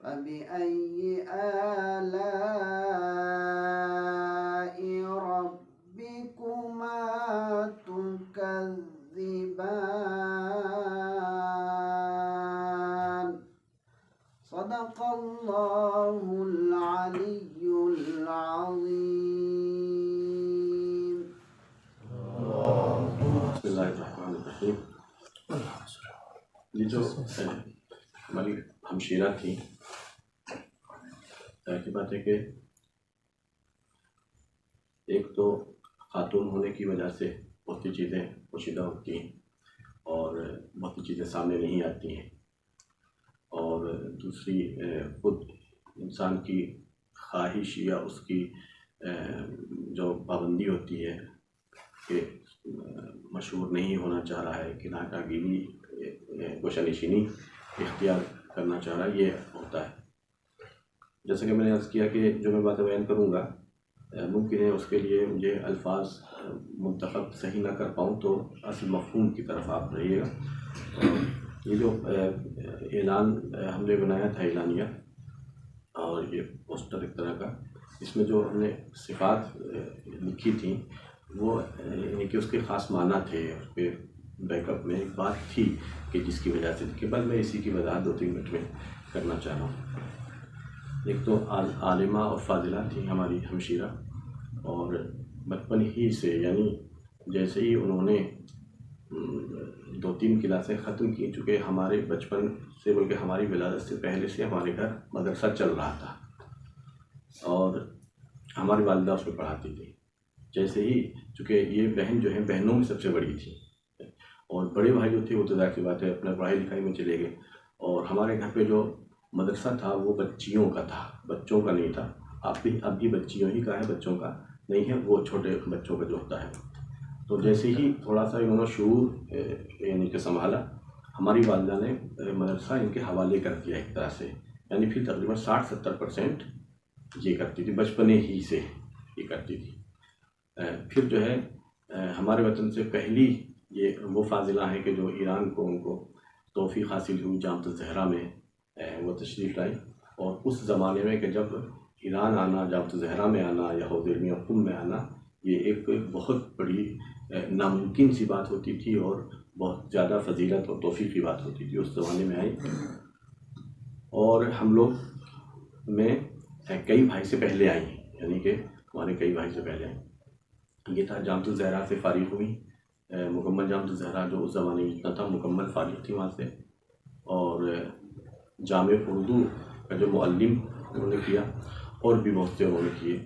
فبأي آلاء ربكما تكذبان صدق الله العلي العظيم. بسم اللہ الرحمن الرحیم. یہ جو ہماری ہمشیرہ تھی، ظاہر سی بات ہے کہ ایک تو خاتون ہونے کی وجہ سے بہت سی چیزیں پوشیدہ ہوتی ہیں اور بہت سی چیزیں سامنے نہیں آتی ہیں، اور دوسری خود انسان کی خواہش یا اس کی جو پابندی ہوتی ہے کہ مشہور نہیں ہونا چاہ رہا ہے، کہ ناکہ گیری گوشہ نشینی اختیار کرنا چاہ رہا ہے، یہ ہوتا ہے. جیسا کہ میں نے عرض کیا کہ جو میں باتیں بیان کروں گا ممکن ہے اس کے لیے مجھے الفاظ منتخب صحیح نہ کر پاؤں، تو اصل مفہوم کی طرف آپ رہیے گا. یہ جو اعلان ہم نے بنایا تھا، اعلانیہ، اور یہ پوسٹر ایک طرح کا، اس میں جو ہم نے صفات لکھی تھیں وہ یعنی کہ اس کے خاص معنی تھے. اس پہ بیک اپ میں ایک بات تھی کہ جس کی وجہ سے کہ بس میں اسی کی وضاحت 2-3 منٹ میں کرنا چاہ رہا ہوں. ایک تو عالمہ اور فاضلہ تھیں ہماری ہمشیرہ، اور بچپن ہی سے یعنی جیسے ہی انہوں نے 2-3 کلاسیں ختم کی، چونکہ ہمارے بچپن سے بلکہ ہماری ولادت سے پہلے سے ہمارے گھر مدرسہ چل رہا تھا اور ہماری والدہ اس میں پڑھاتی تھی. جیسے ہی چونکہ یہ بہن جو ہے بہنوں میں سب سے بڑی تھی، اور بڑے بھائی جو تھے وہ تو ظاہر سی بات ہے اپنے پڑھائی لکھائی میں چلے گئے، اور ہمارے گھر پہ جو مدرسہ تھا وہ بچیوں کا تھا، بچوں کا نہیں تھا. اب بھی بچیوں ہی کا ہے، بچوں کا نہیں ہے، وہ چھوٹے بچوں کا جو ہوتا ہے. تو جیسے ہی تھوڑا سا انہوں نے شعور یعنی کہ سنبھالا، ہماری والدہ نے مدرسہ ان کے حوالے کر دیا ایک طرح سے. یعنی پھر تقریباً 60-70% یہ کرتی تھی، بچپنے ہی سے یہ کرتی تھی. پھر جو ہے ہمارے وطن سے پہلی یہ وہ فاضلہ ہیں کہ جو ایران کو ان کو توفیق حاصل ہوئی، جامعۃ الزہرا میں وہ تشریف لائی. اور اس زمانے میں کہ جب ایران آنا، جامعۃ الزہرا میں آنا یا حوض علمیہ قم میں آنا، یہ ایک بہت بڑی ناممکن سی بات ہوتی تھی اور بہت زیادہ فضیلت اور توفیق کی بات ہوتی تھی. اس زمانے میں آئی، اور ہم لوگ میں کئی بھائی سے پہلے آئی، یعنی کہ ہمارے کئی بھائی سے پہلے آئیں. یہ تھا جامعۃ الزہرا سے فارغ ہوئی، مکمل جامعۃ الزہرا جو اس زمانے میں اتنا تھا مکمل فارغ تھی وہاں سے. اور جامع اردو کا جو معلم انہوں نے کیا، اور بھی بہت سے انہوں نے کیے.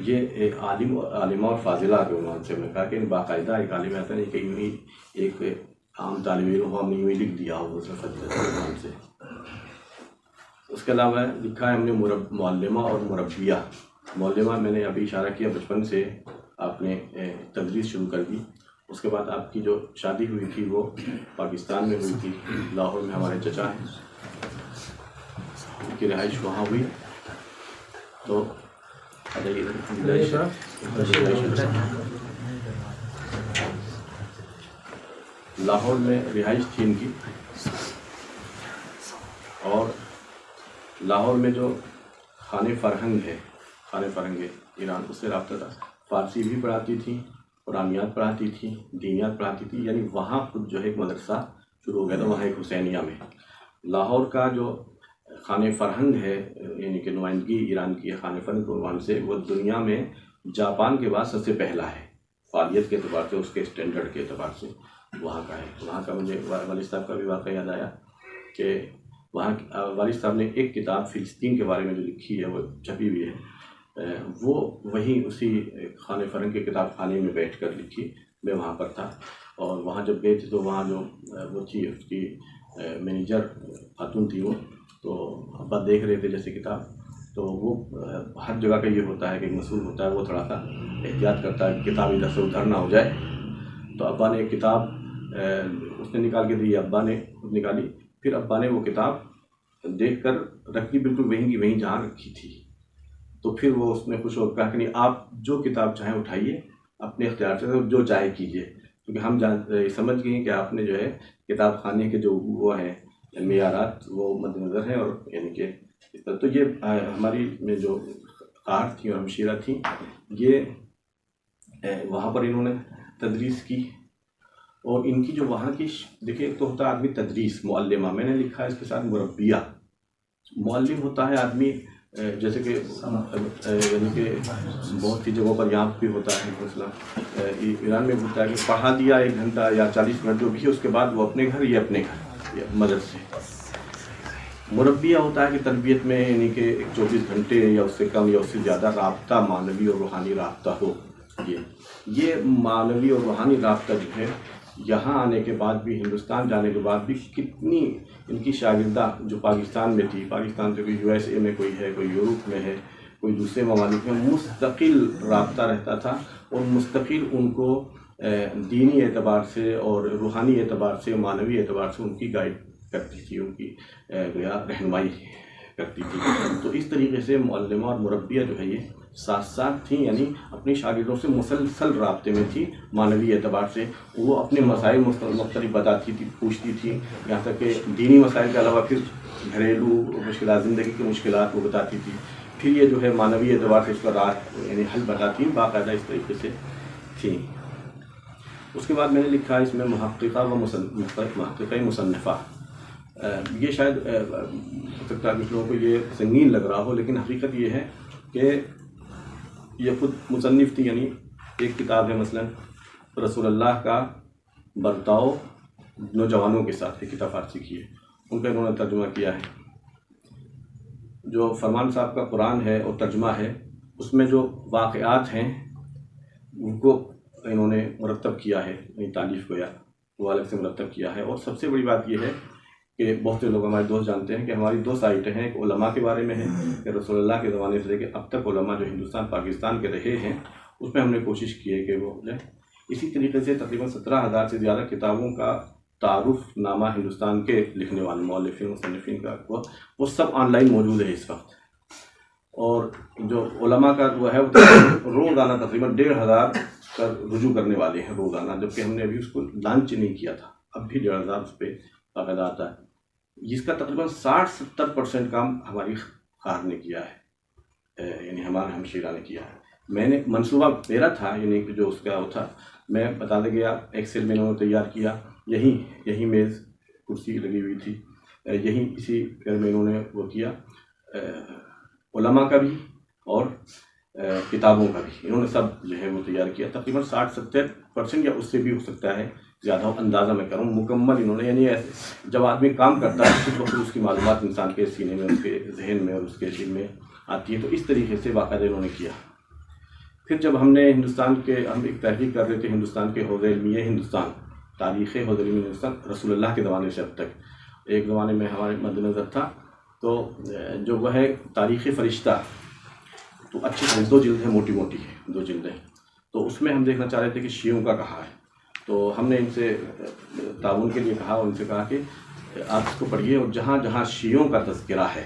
یہ ایک عالمہ اور فاضلہ کے عنوان سے میں کہا کہ باقاعدہ ایک عالم ایسا نہیں کہ یوں ہی ایک عام طالب علم ہو ہم نے یوں ہی لکھ دیا ہو دوسرے فضیلت کے عنوان سے. اس کے علاوہ لکھا ہے ہم نے معلمہ اور مربیہ. معلمہ میں نے ابھی اشارہ کیا، بچپن سے آپ نے تدریس شروع کر دی. اس کے بعد آپ کی جو شادی ہوئی تھی وہ پاکستان میں ہوئی تھی، لاہور میں ہمارے چچا ہیں، ان کی رہائش وہاں ہوئی. تو لاہور میں رہائش تھی ان کی، اور لاہور میں جو خانِ فرہنگ ہے ایران، اس سے رابطہ تھا. فارسی بھی پڑھاتی تھی، قرآنیات پڑھاتی تھی، دینیات پڑھاتی تھی. یعنی وہاں خود جو ہے ایک مدرسہ شروع ہو گیا تھا، وہاں ایک حسینیہ میں. لاہور کا جو خانِ فرہنگ ہے، یعنی کہ نمائندگی ایران کی خانِ فرہنگ کے عنوان سے، وہ دنیا میں جاپان کے بعد سب سے پہلا ہے. فعالیت کے اعتبار سے، اس کے اسٹینڈرڈ کے اعتبار سے وہاں کا ہے. وہاں کا مجھے والد صاحب کا بھی واقعہ یاد آیا کہ وہاں والد صاحب نے ایک کتاب فلسطین کے بارے میں جو لکھی ہے، وہ چھپی ہوئی ہے، وہ وہیں اسی خانِ فرہنگ کے کتاب خانے میں بیٹھ کر لکھی. میں وہاں پر تھا، اور وہاں جب گئے تھے تو وہاں جو وہ تھی اس کی مینیجر خاتون تھی، وہ تو ابا دیکھ رہے تھے جیسے کتاب. تو وہ ہر جگہ کا یہ ہوتا ہے کہ مسئول ہوتا ہے، وہ تھوڑا سا احتیاط کرتا ہے کتاب ادھر سے ادھر نہ ہو جائے. تو ابا نے ایک کتاب اس نے نکال کے دی، ابا نے خود نکالی. پھر ابا نے وہ کتاب دیکھ کر رکھی بالکل وہیں کی وہیں جہاں رکھی تھی. تو پھر وہ اس میں خوش ہو کہا کہ نہیں، آپ جو کتاب چاہیں اٹھائیے اپنے اختیار سے، جو چاہے کیجیے، کیونکہ ہم سمجھ گئے کہ آپ نے جو ہے کتاب خانے کے جو وہ ہیں معیارات وہ مد نظر ہیں، اور یعنی کہ تو یہ ہماری میں جو قارئ تھیں اور ہمشیرہ تھیں، یہ وہاں پر انہوں نے تدریس کی، اور ان کی جو وہاں کی دیکھیں ایک تو ہوتا ہے آدمی تدریس معلمہ، میں نے لکھا ہے اس کے ساتھ مربیہ، معلم ہوتا ہے آدمی جیسے کہ یعنی کہ بہت سی جگہوں پر یہاں بھی ہوتا ہے، مثلا ایران میں ہوتا ہے کہ پڑھا دیا 1 گھنٹہ یا 40 منٹ جو بھی ہے، اس کے بعد وہ اپنے گھر، یہ اپنے گھر مدرسے۔ مربیہ ہوتا ہے کہ تربیت میں یعنی کہ 24 گھنٹے یا اس سے کم یا اس سے زیادہ رابطہ، معنوی اور روحانی رابطہ ہو۔ یہ معنوی اور روحانی رابطہ جو ہے یہاں آنے کے بعد بھی، ہندوستان جانے کے بعد بھی، کتنی ان کی شاگردہ جو پاکستان میں تھی، پاکستان سے کوئی USA میں کوئی ہے، کوئی یورپ میں ہے، کوئی دوسرے ممالک میں، مستقل رابطہ رہتا تھا، اور مستقل ان کو دینی اعتبار سے اور روحانی اعتبار سے، معنوی اعتبار سے ان کی گائیڈ کرتی تھی، ان کی رہنمائی کرتی تھی۔ تو اس طریقے سے معلمہ اور مربیہ جو ہے یہ ساتھ ساتھ تھیں، یعنی اپنی شاگردوں سے مسلسل رابطے میں تھی معنوی اعتبار سے۔ وہ اپنے مسائل مختلف بتاتی تھی، پوچھتی تھی، یہاں تک کہ دینی مسائل کے علاوہ پھر گھریلو مشکلات، زندگی کی مشکلات وہ بتاتی تھی، پھر یہ جو ہے معنوی اعتبار سے اس کا یعنی حل بتاتی، باقاعدہ اس طریقے سے تھیں۔ اس کے بعد میں نے لکھا ہے اس میں محققہ و محققہ مصنفہ۔ یہ شاید ہو سکتا ہے کچھ لوگوں کو یہ سنگین لگ رہا ہو، لیکن حقیقت یہ ہے کہ یہ خود مصنف تھی، یعنی ایک کتاب ہے مثلا رسول اللہ کا برتاؤ نوجوانوں کے ساتھ، ایک کتاب فارسی کی ہے، ان کا انہوں نے ترجمہ کیا ہے۔ جو فرمان صاحب کا قرآن ہے اور ترجمہ ہے، اس میں جو واقعات ہیں ان کو انہوں نے مرتب کیا ہے، یعنی تالیف گویا وہ الگ سے مرتب کیا ہے۔ اور سب سے بڑی بات یہ ہے کہ بہت سے لوگ ہمارے دوست جانتے ہیں کہ ہماری 2 سائٹیں ہیں، ایک علماء کے بارے میں ہے کہ رسول اللہ کے زمانے سے لے کے اب تک علماء جو ہندوستان پاکستان کے رہے ہیں، اس میں ہم نے کوشش کی ہے کہ وہ جو اسی طریقے سے تقریباً 17,000 سے زیادہ کتابوں کا تعارف نامہ ہندوستان کے لکھنے والے مؤلفین مصنفین کا وہ سب آن لائن موجود ہے اس وقت۔ اور جو علماء کا وہ ہے روزانہ تقریباً 1,500 کا رجوع کرنے والے ہیں روزانہ، جبکہ ہم نے ابھی اس کو لانچ نہیں کیا تھا، اب بھی 1,500 اس پہ باقاعدہ آتا ہے، جس کا تقریباً 60-70% کام ہماری خار نے کیا ہے، یعنی ہمارے ہمشیرہ نے کیا ہے۔ میں نے منصوبہ میرا تھا، یعنی کہ جو اس کا وہ تھا، میں بتانے گیا، ایکسل میں انہوں نے تیار کیا، یہی میز کرسی لگی ہوئی تھی، یہی اسی میں انہوں نے وہ کیا، علماء کا بھی اور کتابوں کا بھی انہوں نے سب جو ہے وہ تیار کیا، تقریباً 60-70% یا اس سے بھی ہو سکتا ہے زیادہ اندازہ میں کروں، مکمل انہوں نے، یعنی ایسے جب آدمی کام کرتا ہے اس وقت اس کی معلومات انسان کے سینے میں، اس کے ذہن میں اور اس کے دل میں آتی ہے، تو اس طریقے سے باقاعدہ انہوں نے کیا۔ پھر جب ہم نے ہم ایک تحقیق کر رہے تھے ہندوستان کے حوزہ علمیہ ہندوستان، تاریخ حوزہ علمیہ ہندوستان رسول اللہ کے زمانے سے اب تک، ایک زمانے میں ہمارے مد نظر تھا تو جو وہ ہے تاریخ فرشتہ، تو اچھی 2 جلد ہے، موٹی ہے 2 جلدیں، تو اس میں ہم دیکھنا چاہ رہے تھے کہ شیعوں کا کہا ہے، تو ہم نے ان سے تعاون کے لیے کہا، اور ان سے کہا کہ آپ اس کو پڑھیے، اور جہاں جہاں شیعوں کا تذکرہ ہے،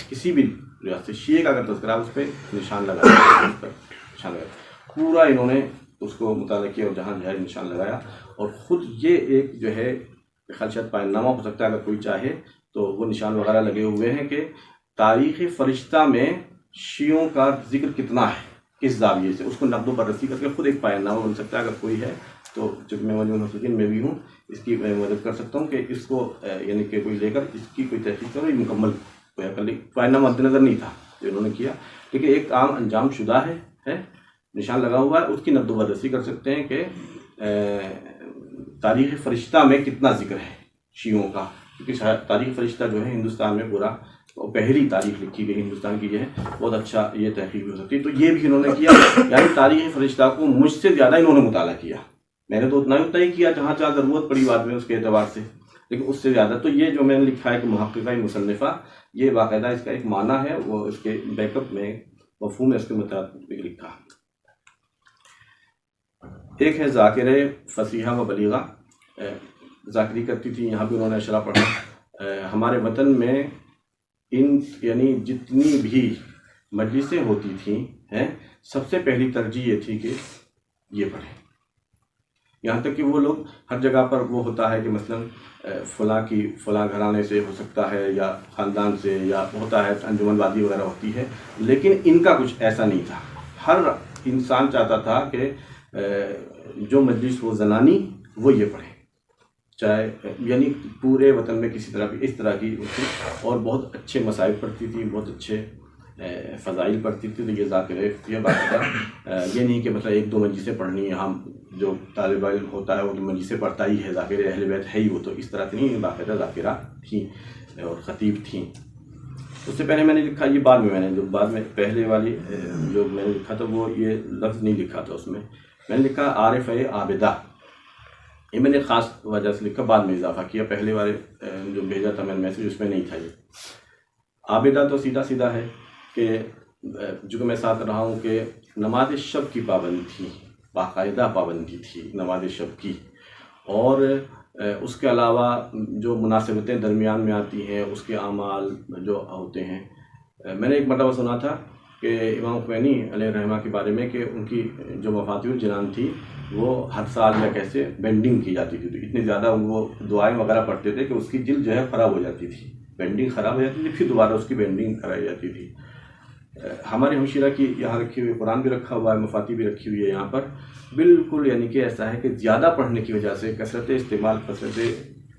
کسی بھی ریاست سے شیعہ کا اگر تذکرہ ہے اس پہ نشان لگایا، پورا انہوں نے اس کو مطالعہ کیا اور جہاں جو ہے نشان لگایا، اور خود یہ ایک جو ہے خدشت پائن نامہ ہو سکتا ہے اگر کوئی چاہے تو وہ نشان وغیرہ لگے ہوئے ہیں کہ تاریخ فرشتہ میں شیعوں کا ذکر کتنا ہے، کس زاویے سے، اس کو نقد و بررسی کر کے خود ایک پائن نامہ بن سکتا ہے اگر کوئی ہے تو، چونکہ میں مجموعہ المحققین میں بھی ہوں، اس کی میں مدد کر سکتا ہوں کہ اس کو یعنی کہ کوئی لے کر اس کی کوئی تحقیق کرو، یہ مکمل کر لے، پائن نامہ مد نظر نہیں تھا جو انہوں نے کیا، لیکن ایک عام انجام شدہ ہے نشان لگا ہوا ہے، اس کی نقد و بررسی کر سکتے ہیں کہ تاریخ فرشتہ میں کتنا ذکر ہے شیعوں کا، کیونکہ تاریخ فرشتہ جو ہے ہندوستان میں پورا پہلی تاریخ لکھی گئی ہندوستان کی، یہ ہے بہت اچھا یہ تحقیق ہو سکتی ہے، تو یہ بھی انہوں نے کیا، یعنی تاریخ فرشتہ کو مجھ سے زیادہ انہوں نے مطالعہ کیا، میں نے تو اتنا ہی کیا جہاں ضرورت پڑی بعد میں اس کے اعتبار سے، لیکن اس سے زیادہ۔ تو یہ جو میں نے لکھا ہے کہ محققہ مصنفہ، یہ باقاعدہ اس کا ایک معنی ہے، وہ اس کے بیک اپ میں مفہوم ہے اس کے مطابق لکھا۔ ایک ہے ذاکرہ فصیحہ و بلیغہ، ذاکری کرتی تھی، یہاں بھی انہوں نے اشرا پڑھا۔ ہمارے وطن میں یعنی جتنی بھی مجلسیں ہوتی تھیں سب سے پہلی ترجیح یہ تھی کہ یہ پڑھیں، یہاں تک کہ وہ لوگ ہر جگہ پر وہ ہوتا ہے کہ مثلاً فلاں گھرانے سے ہو سکتا ہے یا خاندان سے یا ہوتا ہے انجمن وادی وغیرہ ہوتی ہے، لیکن ان کا کچھ ایسا نہیں تھا۔ ہر انسان چاہتا تھا کہ جو مجلس وہ زنانی وہ یہ پڑھے، چاہے یعنی پورے وطن میں کسی طرح بھی اس طرح کی تھی، اور بہت اچھے مسائل پڑھتی تھی، بہت اچھے فضائل پڑھتی تھی۔ تو یہ ذاکرہ تھی باقاعدہ، یہ نہیں کہ مطلب ایک دو مجلسیں پڑھنی ہیں، ہم جو طالب علم ہوتا ہے وہ تو مجلسیں پڑھتا ہی ہے، ذاکر اہل بیت ہے ہی، وہ تو اس طرح سے نہیں، باقاعدہ ذاکرہ تھیں اور خطیب تھیں۔ اس سے پہلے میں نے لکھا، یہ بعد میں نے جو بعد میں پہلے والی جو میں نے لکھا تھا وہ یہ لفظ نہیں لکھا تھا، اس میں نے لکھا عارفہ عابدہ، یہ میں نے خاص وجہ سے لکھا، بعد میں اضافہ کیا، پہلے والے جو بھیجا تھا میں نے میسیج اس میں نہیں تھا یہ۔ عابدہ تو سیدھا سیدھا ہے کہ جو کہ میں ساتھ رہا ہوں کہ نماز شب کی پابندی تھی، باقاعدہ پابندی تھی نماز شب کی، اور اس کے علاوہ جو مناسبتیں درمیان میں آتی ہیں، اس کے اعمال جو ہوتے ہیں۔ میں نے ایک مرتبہ سنا تھا کہ امام خمینی علیہ الرحمہ کے بارے میں کہ ان کی جو مفاتیح الجنان تھی وہ ہر سال یا کیسے بینڈنگ کی جاتی تھی، تو اتنی زیادہ وہ دعائیں وغیرہ پڑھتے تھے کہ اس کی جلد جو ہے خراب ہو جاتی تھی، بینڈنگ خراب ہو جاتی تھی، پھر دوبارہ اس کی بینڈنگ کرائی جاتی تھی۔ ہمارے ہمشیرہ کی یہاں رکھی ہوئی قرآن بھی رکھا ہوا ہے، مفاتیح بھی رکھی ہوئی ہے یہاں پر، بالکل یعنی کہ ایسا ہے کہ زیادہ پڑھنے کی وجہ سے، کثرت استعمال، کثرت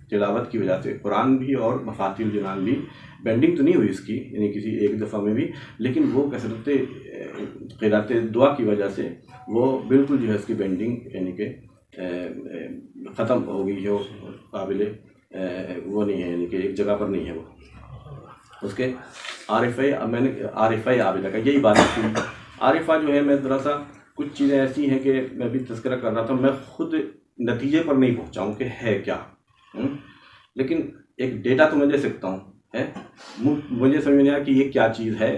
تلاوت کی وجہ سے قرآن بھی اور مفاتیح الجنان بھی، بینڈنگ تو نہیں ہوئی اس کی یعنی کسی ایک دفعہ میں بھی، لیکن وہ کثرت قرأت دعا کی وجہ سے وہ بالکل جو ہے اس کی بینڈنگ یعنی کہ ختم ہو گئی ہے، قابل وہ نہیں ہے، یعنی کہ ایک جگہ پر نہیں ہے وہ اس کے۔ میں نے عارفہ عابدہ کا یہی بات کی۔ عارفہ جو ہے، میں ذرا سا کچھ چیزیں ایسی ہیں کہ میں بھی تذکرہ کر رہا تھا، میں خود نتیجے پر نہیں پہنچا ہوں کہ ہے کیا، لیکن ایک ڈیٹا تو میں دے سکتا ہوں، مجھے سمجھ نہیں آیا کہ یہ کیا چیز ہے،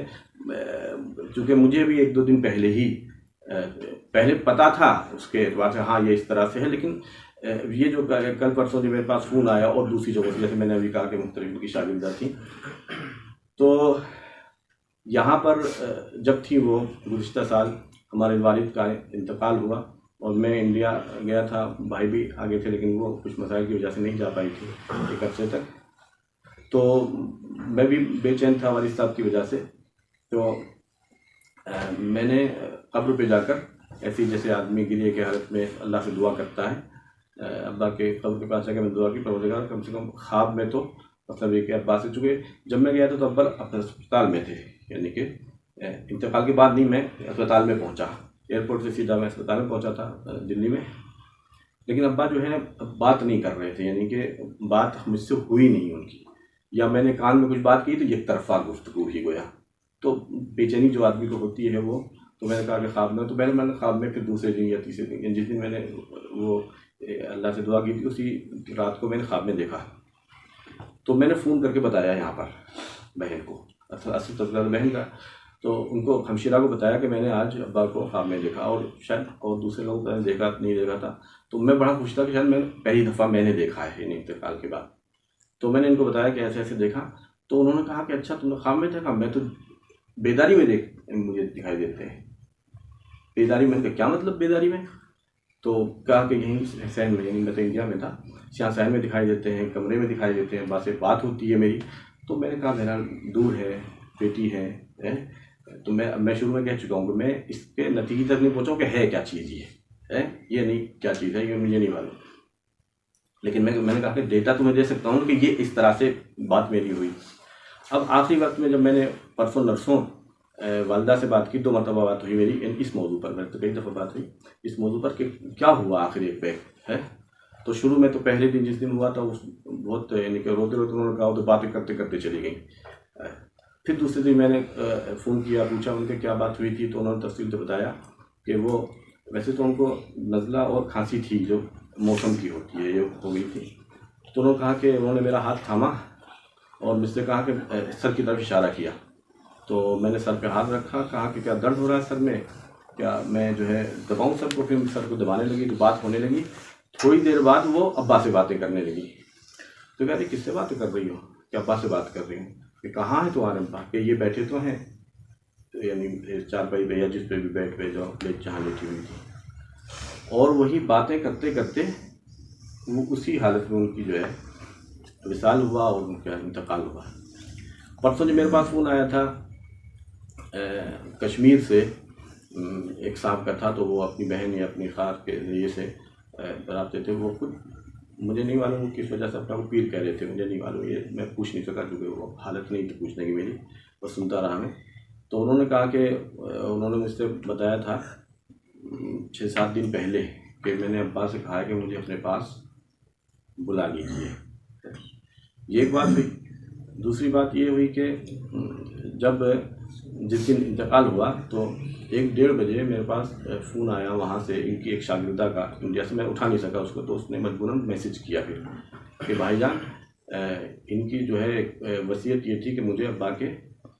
چونکہ مجھے بھی ایک دو دن پہلے پتا تھا اس کے اعتبار سے، ہاں یہ اس طرح سے ہے، لیکن یہ جو کل پرسوں جو میرے پاس فون آیا اور دوسری جگہ سے، جیسے میں نے ابھی کہا کہ مختلف کی شاگردہ تھیں، تو یہاں پر جب تھی وہ گزشتہ سال ہمارے والد کا انتقال ہوا اور میں انڈیا گیا تھا، بھائی بھی آگے تھے لیکن وہ کچھ مسائل کی وجہ سے نہیں جا پائی تھی ایک عرصے تک، تو میں بھی بے چین تھا والد صاحب کی وجہ سے۔ تو میں نے قبر پہ جا کر ایسی جیسے آدمی گریے کے حالت میں اللہ سے دعا کرتا ہے، ابا کے قبر کے پاس جا کے میں دعا کی، پروردگار کم سے کم خواب میں تو مطلب یہ کہ ابا سے، چونکہ جب میں گیا تھا تو ابا اپنے اسپتال میں تھے، یعنی کہ انتقال کے بعد نہیں، میں اسپتال میں پہنچا، ایئرپورٹ سے سیدھا میں اسپتال میں پہنچا تھا دلی میں، لیکن ابا جو ہے بات نہیں کر رہے تھے، یعنی کہ بات مجھ سے ہوئی نہیں ان کی، یا میں نے کان میں کچھ بات کی تو ایک طرفہ گفتگو ہی گویا، تو بے چینی جو آدمی کو ہوتی ہے وہ، تو میں نے کہا کہ خواب میں، تو میں نے خواب میں پھر دوسرے دن یا تیسرے دن، جس دن میں نے وہ اللہ سے دعا کی تھی اسی رات کو میں نے خواب میں دیکھا، تو میں نے فون کر کے بتایا یہاں پر بہن کو، اصل تذکرہ بہن کا، تو ان کو ہمشیرہ کو بتایا کہ میں نے آج ابا کو خواب میں دیکھا، اور شاید اور دوسرے لوگوں کو دیکھا نہیں دیکھا تھا، تو میں بڑا خوش تھا کہ شاید میں پہلی دفعہ میں نے دیکھا ہے یعنی انتقال کے بعد، تو میں نے ان کو بتایا کہ ایسے ایسے دیکھا، تو انہوں نے کہا کہ اچھا تم نے خواب میں دیکھا، میں تو بیداری میں مجھے دکھائی دیتے ہیں، بیداری میں، کیا مطلب بیداری میں؟ تو کہا کہ یہیں حسین میں، یعنی میں تو انڈیا میں تھا، یہاں حسین میں دکھائی دیتے ہیں، کمرے میں دکھائی دیتے ہیں، بات ہوتی ہے میری، تو میں نے کہا میرا دور ہے، بیٹی ہے، تو میں شروع میں کہہ چکا ہوں کہ میں اس کے نتیجے تک نہیں پہنچا کہ ہے کیا چیز، یہ نہیں کیا چیز ہے، یہ مجھے نہیں معلوم، لیکن میں نے کہا کہ ڈیٹا تو میں دے سکتا ہوں کہ یہ اس طرح سے بات میری ہوئی۔ اب آخری وقت میں جب میں نے پرسوں نرسوں والدہ سے بات کی، 2 مرتبہ بات ہوئی میری اس موضوع پر، میں تو کئی دفعہ بات ہوئی اس موضوع پر کہ کیا ہوا آخر ایک بیگ ہے، تو شروع میں تو پہلے دن جس دن ہوا تھا اس بہت یعنی کہ روتے روتے انہوں نے کہا، تو باتیں کرتے کرتے چلی گئیں، پھر دوسرے دن میں نے فون کیا، پوچھا ان کے کیا بات ہوئی تھی، تو انہوں نے تفصیل سے بتایا کہ وہ ویسے تو ان کو نزلہ اور کھانسی تھی جو موسم کی ہوتی ہے، یہ ہو گئی تھی، تو انہوں نے کہا کہ انہوں نے میرا ہاتھ تھاما اور مجھ سے کہا کہ سر کی طرف اشارہ کیا، تو میں نے سر پہ ہاتھ رکھا، کہا کہ کیا درد ہو رہا ہے سر میں، کیا میں جو ہے دباؤں سر کو، پھر سر کو دبانے لگی تو بات ہونے لگی، تھوڑی دیر بعد وہ ابا سے باتیں کرنے لگی، تو کہتی کس سے باتیں کر رہی ہو، کہ ابا سے بات کر رہی ہوں، کہ کہاں ہے تمہارے ابا، کہ یہ بیٹھے تو ہیں، یعنی چارپائی پہ یا جس پہ بھی بیٹھ پہ جو جہاں لیٹی ہوئی تھی، اور وہی باتیں کرتے کرتے وہ اسی حالت میں ان کی جو ہے وصال ہوا اور ان کا انتقال ہوا۔ پرسوں جو میرے پاس فون آیا تھا کشمیر سے، ایک صاحب کا تھا، تو وہ اپنی بہن یا اپنی خال کے ذریعے سے رابطے تھے۔ وہ خود مجھے نہیں معلوم کس وجہ سے اپنا وہ پیر کہہ رہے تھے، مجھے نہیں معلوم، یہ میں پوچھ نہیں سکا کیونکہ وہ حالت نہیں تھی پوچھنے کی میری، بس سنتا رہا میں۔ تو انہوں نے کہا کہ انہوں نے مجھ سے بتایا تھا 6-7 دن پہلے کہ میں نے ابا سے کہا کہ مجھے اپنے پاس بلا لیجیے۔ یہ ایک بات ہوئی۔ دوسری بات یہ ہوئی کہ جب جس دن انتقال ہوا تو 1-1:30 بجے میرے پاس فون آیا وہاں سے، ان کی ایک شاگردہ کا، انڈیا سے، میں اٹھا نہیں سکا اس کو، تو اس نے مجبوراً میسج کیا پھر کہ بھائی جان ان کی جو ہے وصیت یہ تھی کہ مجھے ابا کے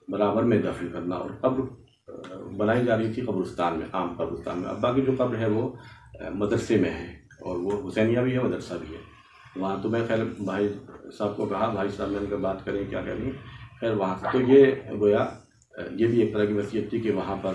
برابر میں دفن کرنا، اور قبر بنائی جا رہی تھی قبرستان میں، عام قبرستان میں۔ ابا کی جو قبر ہے وہ مدرسے میں ہے، اور وہ حسینیہ بھی ہے، مدرسہ بھی ہے وہاں۔ تو میں خیر بھائی صاحب کو کہا، بھائی صاحب میں نے کہا بات کریں کیا کریں، خیر وہاں سے تو یہ گویا یہ بھی ایک طرح کی وصیت تھی کہ وہاں پر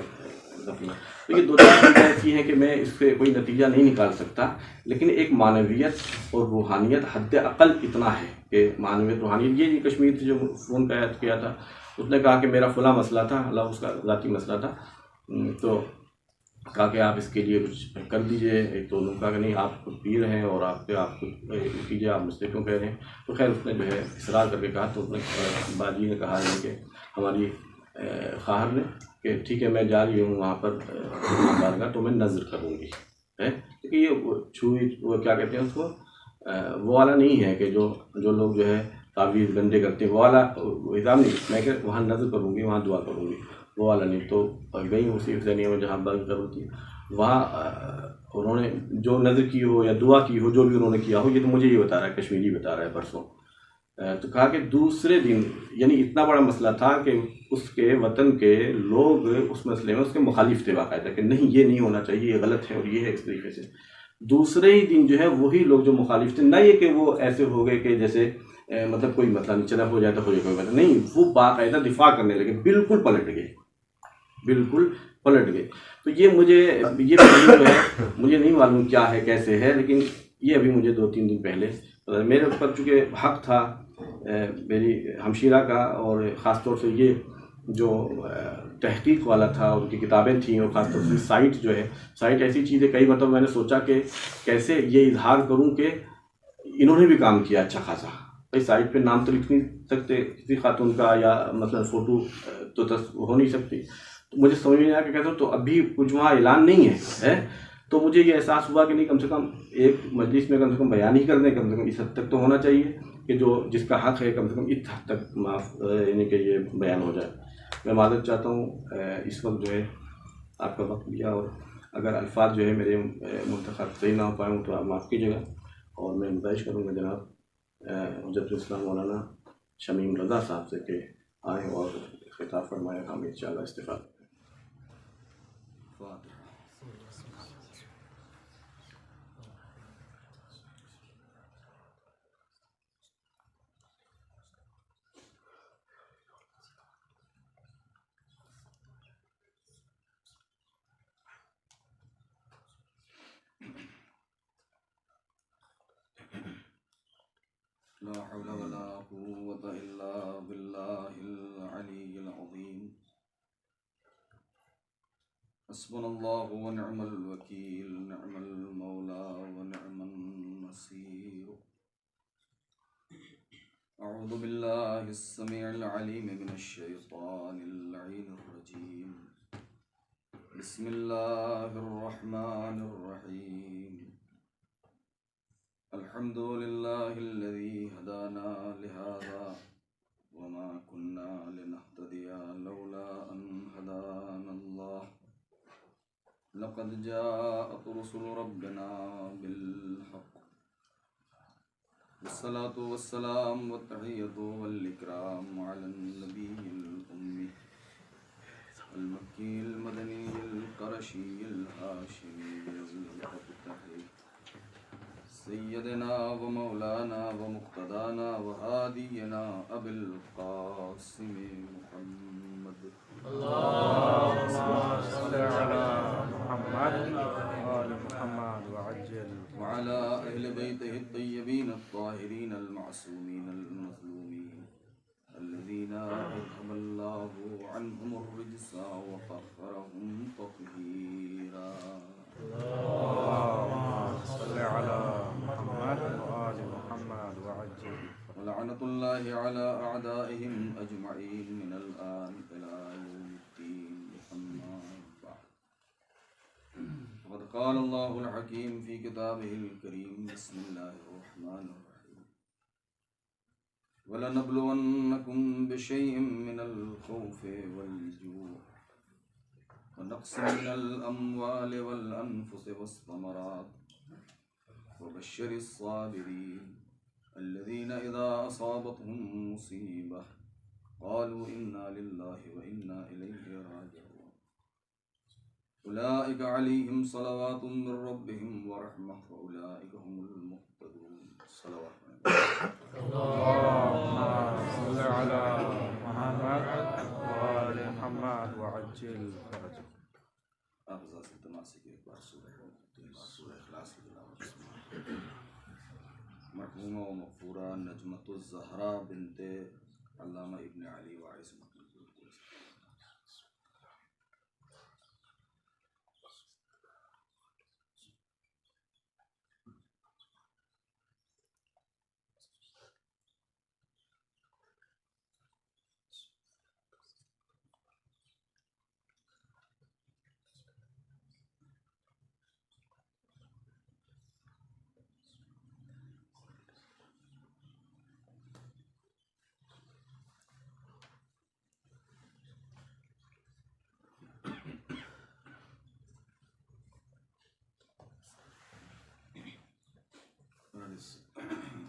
دفن۔ تو یہ 2-4 چیزیں ایسی ہیں کہ میں اس سے کوئی نتیجہ نہیں نکال سکتا، لیکن ایک معنویت اور روحانیت حد اقل اتنا ہے کہ معنویت روحانیت، یہ کشمیر سے جو فون کیا تھا اس نے کہا کہ میرا فلاں مسئلہ تھا، اللہ اس کا ذاتی مسئلہ تھا، تو کہا کہ آپ اس کے لیے کچھ کر دیجئے۔ ایک تو انہوں نے کہا کہ نہیں آپ خود پیر ہیں اور آپ کچھ کیجیے، آپ مجھ سے کیوں کہہ رہے ہیں۔ تو خیر اس نے جو ہے اصرار کر کے کہا، تو اس نے باجی نے کہا ہے کہ ہماری خواہر نے کہ ٹھیک ہے میں جا رہی ہوں وہاں پر بارگاہ، تو میں نظر کروں گی، کیونکہ یہ چھوئی وہ کیا کہتے ہیں اس کو، وہ والا نہیں ہے کہ جو لوگ جو ہے تعویذ گندے کرتے ہیں، وہ والا حساب نہیں، میں کہ وہاں نظر کروں گی، وہاں دعا کروں گی، وہ والا نہیں۔ تو گئی اسی حسینیہ میں جہاں بارگاہ ہوتی ہے، وہاں انہوں نے جو نظر کی ہو یا دعا کی ہو، جو بھی انہوں نے کیا ہو، یہ تو مجھے یہ بتا رہا ہے، کشمیری بتا رہا ہے پرسوں۔ تو کہا کہ دوسرے دن، یعنی اتنا بڑا مسئلہ تھا کہ اس کے وطن کے لوگ اس مسئلے میں اس کے مخالف تھے باقاعدہ، کہ نہیں یہ نہیں ہونا چاہیے، یہ غلط ہے اور یہ ہے اس طریقے سے۔ دوسرے ہی دن جو ہے وہی لوگ جو مخالف تھے، نہ یہ کہ وہ ایسے ہو گئے کہ جیسے مطلب کوئی مسئلہ نہیں چلا، ہو جائے تو ہو جائے، کوئی مسئلہ نہیں، وہ باقاعدہ دفاع کرنے لگے، بالکل پلٹ گئے۔ تو یہ مجھے جو ہے مجھے نہیں معلوم کیا ہے کیسے ہے، لیکن یہ ابھی مجھے 2-3 دن پہلے میرے اوپر چونکہ حق تھا میری ہمشیرہ کا، اور خاص طور سے یہ جو تحقیق والا تھا، ان کی کتابیں تھیں، اور خاص طور سے سائٹ جو ہے، سائٹ ایسی چیز ہے، کئی مرتبہ میں نے سوچا کہ کیسے یہ اظہار کروں کہ انہوں نے بھی کام کیا اچھا خاصا۔ بھائی سائٹ پہ نام تو لکھ نہیں سکتے کسی خاتون کا، یا مثلا فوٹو تو ہو نہیں سکتی، تو مجھے سمجھ میں آیا کہ کہتا ہوں تو ابھی کچھ وہاں اعلان نہیں ہے، تو مجھے یہ احساس ہوا کہ نہیں، کم سے کم ایک مجلس میں کم سے کم بیان ہی کر دیں، کم سے کم اس حد تک تو ہونا چاہیے کہ جس کا حق ہے کم سے کم اس حد تک معاف، یعنی کہ یہ بیان ہو جائے۔ میں معذرت چاہتا ہوں اس وقت جو ہے آپ کا وقت لیا، اور اگر الفاظ جو ہے میرے منتخب صحیح نہ ہو پائے ہوں تو آپ معاف کیجیے گا، اور میں گزارش کروں گا جناب حجت الاسلام مولانا شمیم رضا صاحب سے کہ آئیں اور خطاب فرمائیں، ہم انشاءاللہ استفادہ کریں۔ لا حول ولا قوة إلا بالله العلي العظيم حسبنا الله ونعم الوكيل نعم المولى ونعم النصير أعوذ بالله السميع العليم من الشيطان اللعين الرجيم بسم الله الرحمن الرحيم الحمد لله الذي هدانا لهذا وما كنا لنهتدي لولا أن هدانا الله لقد جاءت رسل ربنا بالحق والصلاة والسلام والتحية والإكرام على النبي الأمي المكي المدني القرشي الهاشمي المفتحي سيدنا ومولانا ومقتدانا وهادينا أبي القاسم محمد اللهم صل على محمد وآل محمد المعصومين المظلومين الذين أذهب الله عنهم الرجس وطهرهم تطهيرا. اللهم صل على محمد وآل محمد وعجل. ولعنة الله على أعدائهم أجمعين من الآن إلى يوم الدين. أما بعد، وقد قال الله الحكيم في كتابه الكريم: بسم الله الرحمن الرحيم: ولنبلونكم بشيء من الخوف والجوع ونقص من الأموال والأنفس والثمرات وبشر الصابرين الذين إذا أصابتهم مصيبة قالوا إنا لله وإنا إليه راجعون أولئك عليهم صلوات من ربهم ورحمة وأولئك هم المهتدون. صلوات اللهم صل على محمد وآل محمد وعجل فرجه. آپ ذات سے تماسی کے ایک بار سورہ اخلاص کی تلاوت سنائیں. مرحومہ و مغفورہ نجمۃ الزہرا بنت علامہ ابن علی وائس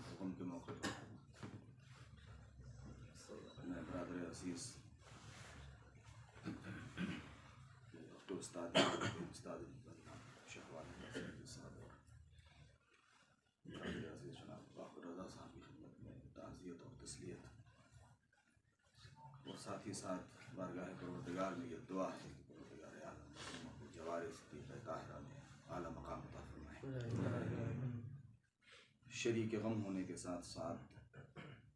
حکم کے موقع پر میں برادر عزیز استاد شہوال صاحب اور برادر عزیز جناب باقر رضا صاحب کی خدمت میں تعزیت اور تسلیت، اور ساتھ ہی ساتھ بارگاہ پروردگار میں یہ دعا ہے کہ پروردگار عالم جوار صدیقہ طاہرہ میں اعلیٰ مقام عطا فرمائے. شریک غم ہونے کے ساتھ ساتھ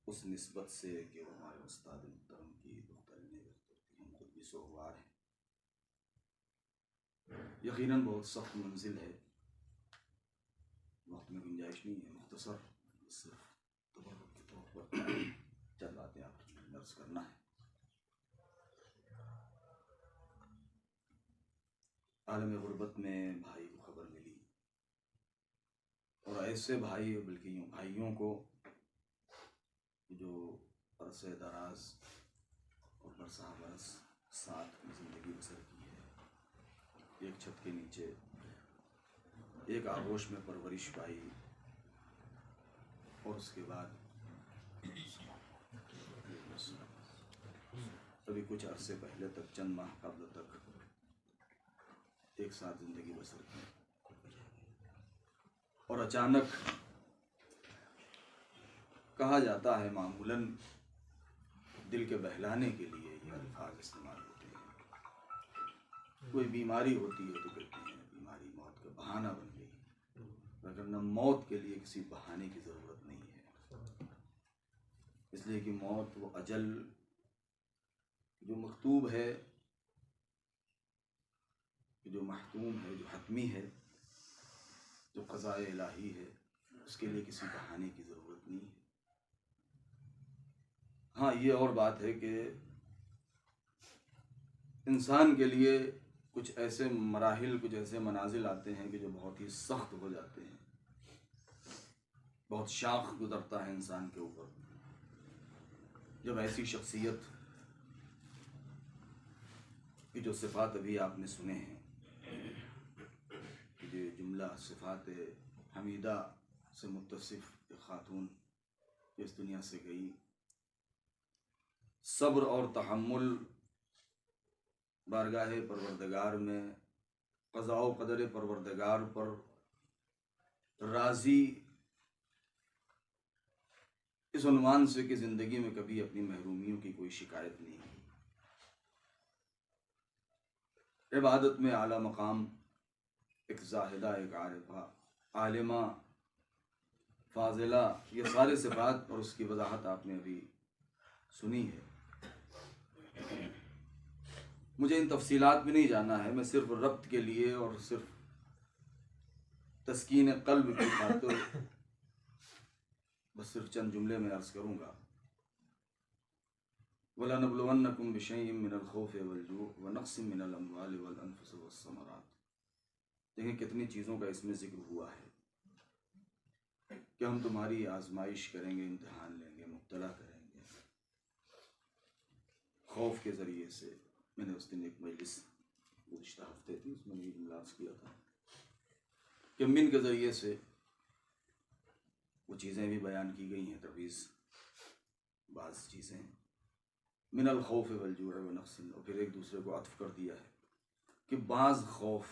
اس نسبت سے کہ وہ ہمارے استاد محترم کی دختر ہم خود بھی سوگوار ہیں. یقیناً بہت سخت منزل ہے، وقت میں گنجائش نہیں ہے، مختصر صرف تبرک کے طور پر چند باتیں آپ درس کرنا ہے. عالم غربت میں بھائی کو خبر ملی، اور ایسے بھائی بلکہ یوں بھائیوں کو جو عرصہ دراز اور برسہ برس ساتھ زندگی بسر کی ہے، ایک چھت کے نیچے ایک آغوش میں پرورش پائی، اور اس کے بعد ابھی کچھ عرصے پہلے تک چند ماہ قبل تک ایک ساتھ زندگی بسر کی، اور اچانک کہا جاتا ہے معمولاً دل کے بہلانے کے لیے یہ الفاظ استعمال ہوتے ہیں. کوئی بیماری ہوتی ہے تو کہتے ہیں بیماری موت کا بہانہ بن گئی، ورنہ موت کے لیے کسی بہانے کی ضرورت نہیں ہے، اس لیے کہ موت وہ اجل جو مکتوب ہے، جو محتوم ہے، جو حتمی ہے، جو قضاء الہی ہے، اس کے لیے کسی بہانے کی ضرورت نہیں ہے. ہاں یہ اور بات ہے کہ انسان کے لیے کچھ ایسے مراحل، کچھ ایسے منازل آتے ہیں کہ جو بہت ہی سخت ہو جاتے ہیں، بہت شاخ گزرتا ہے انسان کے اوپر. جب ایسی شخصیت کی جو صفات ابھی آپ نے سنے ہیں، کہ یہ جملہ صفات حمیدہ سے متصف ایک خاتون اس دنیا سے گئی، صبر اور تحمل بارگاہ پروردگار میں قضاء و قدر پروردگار پر راضی، اس عنوان سے کہ زندگی میں کبھی اپنی محرومیوں کی کوئی شکایت نہیں کی. عبادت میں اعلیٰ مقام، ایک زاہدہ، ایک عارفہ، عالمہ، فاضلہ، یہ سارے صفات اور اس کی وضاحت آپ نے ابھی سنی ہے۔ مجھے ان تفصیلات میں نہیں جانا ہے، میں صرف ربط کے لیے اور صرف تسکین قلب کی خاطر بس صرف چند جملے میں عرض کروں گا۔ وَلَنَبْلُوَنَّكُمْ بِشَيْءٍ مِّنَ الْخَوْفِ وَالْجُوعِ وَنَقْصٍ مِّنَ الْأَمْوَالِ وَالْأَنفُسِ وَالثَّمَرَاتِ۔ دیکھیں کتنی چیزوں کا اس میں ذکر ہوا ہے کہ ہم تمہاری آزمائش کریں گے، امتحان لیں گے، مبتلا کریں گے۔ خوف کے ذریعے سے، میں نے اس دن ایک مجلس گزشتہ ہفتے تھی، اس میں نے یہ عرض کیا تھا کہ من کے ذریعے سے وہ چیزیں بھی بیان کی گئی ہیں، تفویض بعض چیزیں من الخوف والجوع ونقص، اور پھر ایک دوسرے کو عطف کر دیا ہے کہ بعض خوف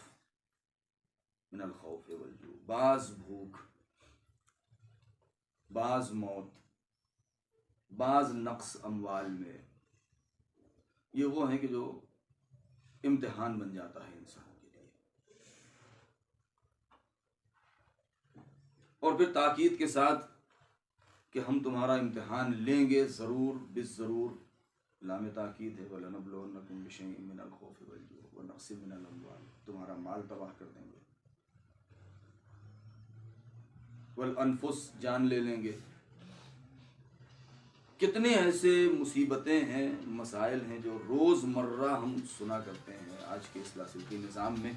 من الخوف والجوع، بعض بھوک، بعض موت، بعض نقص اموال میں، یہ وہ ہیں کہ جو امتحان بن جاتا ہے انسان کے لیے۔ اور پھر تاکید کے ساتھ کہ ہم تمہارا امتحان لیں گے ضرور بالضرور، لام تاکید ہے، وَلَنَبْلُوَنَّكُمْ بِشَيْءٍ مِّنَ الْخَوْفِ وَالْجُوعِ وَنَقْصٍ مِّنَ الْأَمْوَالِ، تمہارا مال تباہ کر دیں گے، والانفس، جان لے لیں گے۔ کتنے ایسے مصیبتیں ہیں، مسائل ہیں جو روز مرہ ہم سنا کرتے ہیں آج کے اس لاسلکی نظام میں،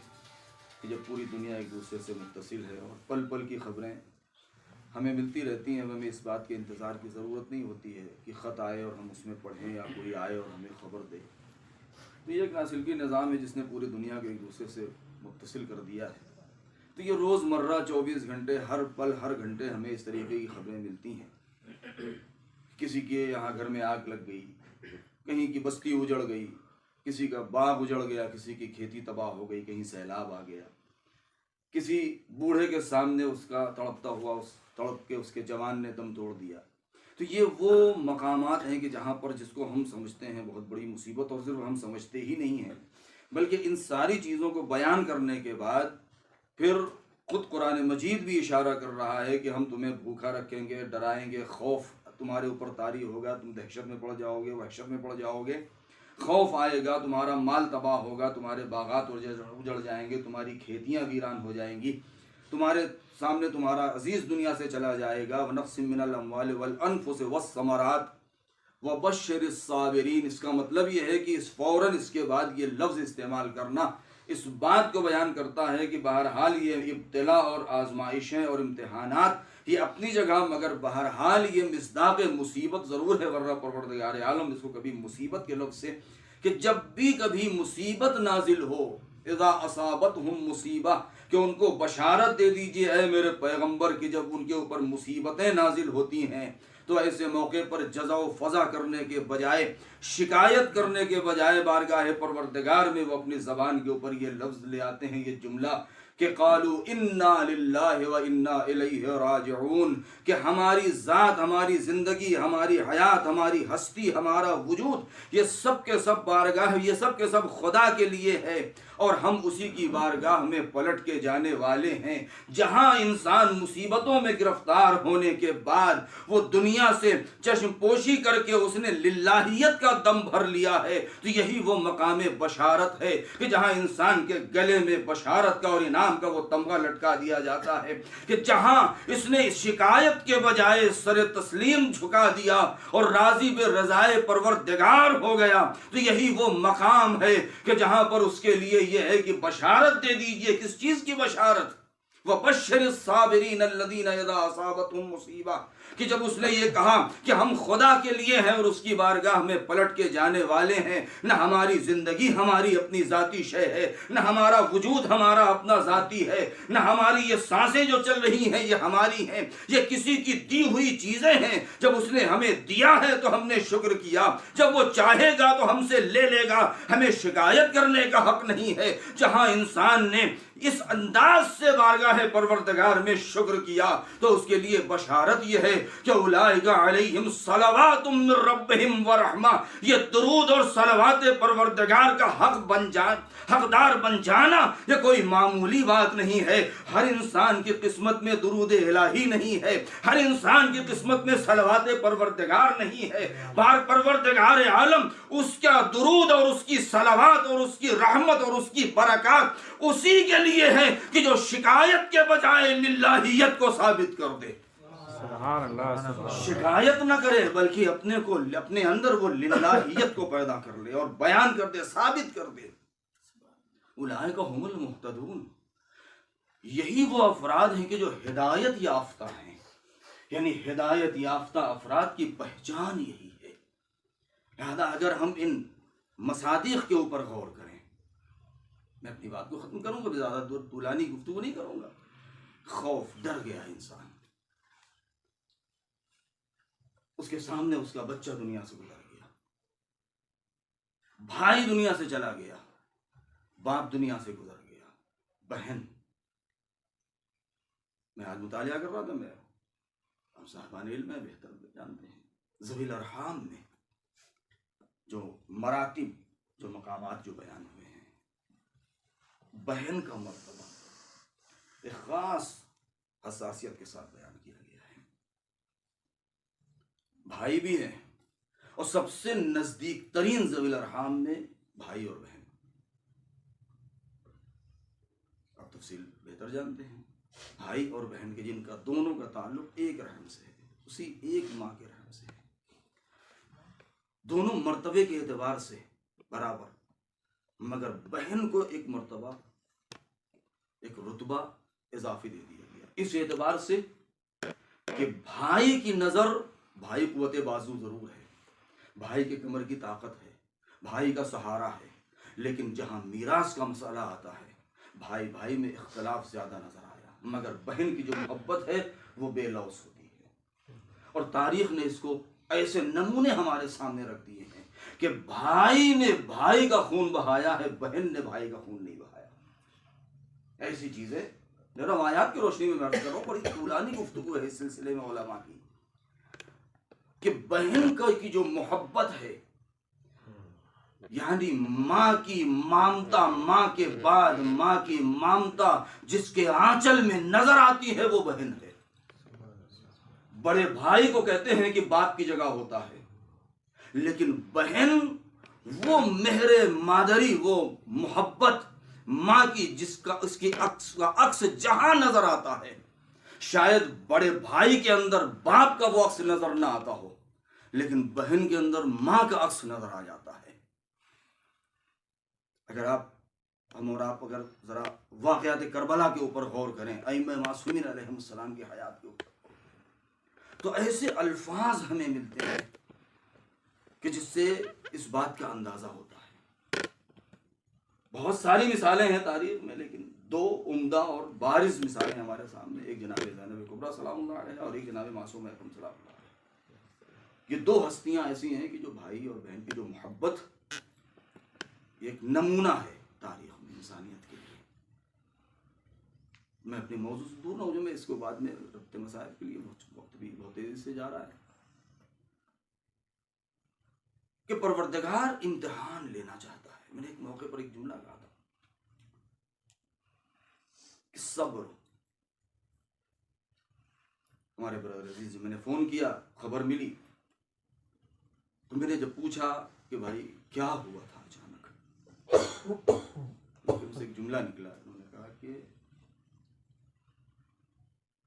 کہ جب پوری دنیا ایک دوسرے سے متصل ہے اور پل پل کی خبریں ہمیں ملتی رہتی ہیں، ہمیں اس بات کے انتظار کی ضرورت نہیں ہوتی ہے کہ خط آئے اور ہم اس میں پڑھیں یا کوئی آئے اور ہمیں خبر دے۔ تو یہ ایک لاسلکی نظام ہے جس نے پوری دنیا کو ایک دوسرے سے متصل کر دیا ہے۔ تو یہ روز مرہ 24 گھنٹے، ہر پل ہر گھنٹے ہمیں اس طریقے کی خبریں ملتی ہیں۔ کسی کے یہاں گھر میں آگ لگ گئی، کہیں کی بستی اجڑ گئی، کسی کا باغ اجڑ گیا، کسی کی کھیتی تباہ ہو گئی، کہیں سیلاب آ گیا، کسی بوڑھے کے سامنے اس کا تڑپتا ہوا تڑپ کے اس کے جوان نے دم توڑ دیا۔ تو یہ وہ مقامات ہیں کہ جہاں پر جس کو ہم سمجھتے ہیں بہت بڑی مصیبت، اور صرف ہم سمجھتے ہی نہیں ہیں بلکہ ان ساری چیزوں کو بیان کرنے کے بعد پھر خود قرآن مجید بھی اشارہ کر رہا ہے کہ ہم تمہیں بھوکا رکھیں گے، ڈرائیں گے، خوف تمہارے اوپر طاری ہوگا، تم دہشت میں پڑ جاؤ گے، وحشت میں پڑ جاؤ گے، خوف آئے گا، تمہارا مال تباہ ہوگا، تمہارے باغات اجڑ جائیں گے، تمہاری کھیتیاں ویران ہو جائیں گی، تمہارے سامنے تمہارا عزیز دنیا سے چلا جائے گا۔ وَنَقْصٍ مِّنَ الْأَمْوَالِ وَالْأَنفُسِ وَالثَّمَرَاتِ وَبَشِّرِ الصَّابِرِينَ۔ اس کا مطلب یہ ہے کہ فوراً اس کے بعد یہ لفظ استعمال کرنا اس بات کو بیان کرتا ہے کہ بہرحال یہ ابتلا اور آزمائشیں اور امتحانات یہ اپنی جگہ، مگر بہرحال یہ مصداق مصیبت ضرور ہے، ورنہ پروردگار عالم اس کو کبھی مصیبت کے لفظ سے، کہ جب بھی کبھی مصیبت نازل ہو، اذا اصابتہم مصیبہ، کہ ان کو بشارت دے دیجئے اے میرے پیغمبر کہ جب ان کے اوپر مصیبتیں نازل ہوتی ہیں تو ایسے موقع پر جزا و فضا کرنے کے بجائے، شکایت کرنے کے بجائے بارگاہ پروردگار میں وہ اپنی زبان کے اوپر یہ لفظ لے آتے ہیں، یہ جملہ کہ قالوا انا للہ و انا الیہ راجعون، کہ ہماری ذات، ہماری زندگی، ہماری حیات، ہماری ہستی، ہمارا وجود، یہ سب کے سب بارگاہ، یہ سب کے سب خدا کے لیے ہے اور ہم اسی کی بارگاہ میں پلٹ کے جانے والے ہیں۔ جہاں انسان مصیبتوں میں گرفتار ہونے کے بعد وہ دنیا سے چشم پوشی کر کے اس نے للہیت کا دم بھر لیا ہے، تو یہی وہ مقام بشارت ہے کہ جہاں انسان کے گلے میں بشارت کا اور انعام کا وہ تمغہ لٹکا دیا جاتا ہے، کہ جہاں اس نے شکایت کے بجائے سر تسلیم جھکا دیا اور راضی بے رضائے پروردگار ہو گیا، تو یہی وہ مقام ہے کہ جہاں پر اس کے لیے یہ ہے کہ بشارت دے دیجئے۔ کس چیز کی بشارت؟ وَبَشِّرِ الصَّابِرِينَ الَّذِينَ اِذَا أَصَابَتْهُمْ مُصِیبَةٌ، کہ جب اس نے یہ کہا کہ ہم خدا کے لیے ہیں اور اس کی بارگاہ میں پلٹ کے جانے والے ہیں، نہ ہماری زندگی ہماری اپنی ذاتی شے ہے، نہ ہمارا وجود ہمارا اپنا ذاتی ہے، نہ ہماری یہ سانسیں جو چل رہی ہیں یہ ہماری ہیں، یہ کسی کی دی ہوئی چیزیں ہیں۔ جب اس نے ہمیں دیا ہے تو ہم نے شکر کیا، جب وہ چاہے گا تو ہم سے لے لے گا، ہمیں شکایت کرنے کا حق نہیں ہے۔ جہاں انسان نے اس انداز سے بارگاہ اللہ پروردگار میں شکر کیا تو اس کے لیے بشارت یہ ہے کہ اولئک علیہم صلوات من ربہم ورحمہ، یہ درود اور صلوات پروردگار کا حقدار بن جانا یہ کوئی معمولی بات نہیں ہے۔ ہر انسان کی قسمت میں درود الہی نہیں ہے، ہر انسان کی قسمت میں صلوات پروردگار نہیں ہے۔ پروردگار عالم اس کا درود اور اس کی صلوات اور اس کی رحمت اور اس کی برکات اسی کے لیے ہے کہ جو شکایت کے بجائے للہیت کو ثابت کر دے، سبحان اللہ، سبحان اللہ۔ شکایت نہ کرے بلکہ اپنے اندر وہ للہیت کو پیدا کر لے اور بیان کر دے، ثابت کر دے۔ اولئک هم المہتدون، یہی وہ افراد ہیں کہ جو ہدایت یافتہ ہیں، یعنی ہدایت یافتہ افراد کی پہچان یہی ہے۔ لہذا اگر ہم ان مصادیق کے اوپر غور کریں، میں اپنی بات کو ختم کروں گا، زیادہ طولانی گفتگو نہیں کروں گا۔ خوف، ڈر گیا انسان، اس کے سامنے اس کا بچہ دنیا سے گزر گیا، بھائی دنیا سے چلا گیا، باپ دنیا سے گزر گیا، بہن۔ میں آج مطالعہ کر رہا تھا، میں ہم صاحبان علم میں بہتر جانتے ہیں ذوی الارحام میں جو مراتب، جو مقامات جو بیان ہوئے ہیں، بہن کا مرتبہ ایک خاص حساسیت کے ساتھ بیان کیا گیا ہے۔ بھائی بھی ہیں اور سب سے نزدیک ترین ذوی الارحام میں بھائی اور بہن، آپ تفصیل بہتر جانتے ہیں۔ بھائی اور بہن کے جن کا دونوں کا تعلق ایک رحم سے ہے، اسی ایک ماں کے رحم سے ہے، دونوں مرتبے کے اعتبار سے برابر، مگر بہن کو ایک مرتبہ، ایک رتبہ اضافی دے دیا گیا، اس اعتبار سے کہ بھائی کی نظر، بھائی قوت بازو ضرور ہے، بھائی کے کمر کی طاقت ہے، بھائی کا سہارا ہے، لیکن جہاں میراث کا مسئلہ آتا ہے بھائی بھائی میں اختلاف زیادہ نظر آیا، مگر بہن کی جو محبت ہے وہ بے لوث ہوتی ہے۔ اور تاریخ نے اس کو ایسے نمونے ہمارے سامنے رکھ دیے ہیں کہ بھائی نے بھائی کا خون بہایا ہے، بہن نے بھائی کا خون نہیں بہایا۔ ایسی چیزیں روایات کی روشنی میں عرض کر رہا ہوں، بڑی طولانی گفتگو ہے اس سلسلے میں علماء کی، کہ بہن کی جو محبت ہے، یعنی ماں کی مامتا، ماں کے بعد ماں کی مامتا جس کے آنچل میں نظر آتی ہے وہ بہن ہے۔ بڑے بھائی کو کہتے ہیں کہ باپ کی جگہ ہوتا ہے، لیکن بہن وہ مہر مادری، وہ محبت ماں کی جس کا اس کی عکس جہاں نظر آتا ہے، شاید بڑے بھائی کے اندر باپ کا وہ عکس نظر نہ آتا ہو، لیکن بہن کے اندر ماں کا عکس نظر آ جاتا ہے۔ اگر ہم اور آپ اگر ذرا واقعات کربلا کے اوپر غور کریں، ائمہ معصومین علیہ السلام کی حیات کے اوپر، تو ایسے الفاظ ہمیں ملتے ہیں کہ جس سے اس بات کا اندازہ ہوتا ہے۔ بہت ساری مثالیں ہیں تاریخ میں، لیکن دو عمدہ اور بارز مثالیں ہمارے سامنے، ایک جناب زینب کبریٰ سلام اللہ علیہ اور ایک جناب معصوم اکرم سلام اللہ علیہ۔ یہ دو ہستیاں ایسی ہیں کہ جو بھائی اور بہن کی جو محبت ایک نمونہ ہے تاریخ میں انسانیت کے لیے۔ میں اپنے موضوع سے دور نہ ہو جاؤں، میں اس کو بعد میں ربط مسائل کے لیے وقت بھی بہت تیزی سے جا رہا ہے، کہ پروردگار امتحان لینا چاہتا ہے۔ میں نے ایک موقع پر ایک جملہ کہا تھا کہ صبر۔ ہمارے برادر عزیز، میں نے فون کیا، خبر ملی تو میں نے جب پوچھا کہ بھائی کیا ہوا تھا اچانک، اس سے ایک جملہ نکلا، انہوں نے کہا کہ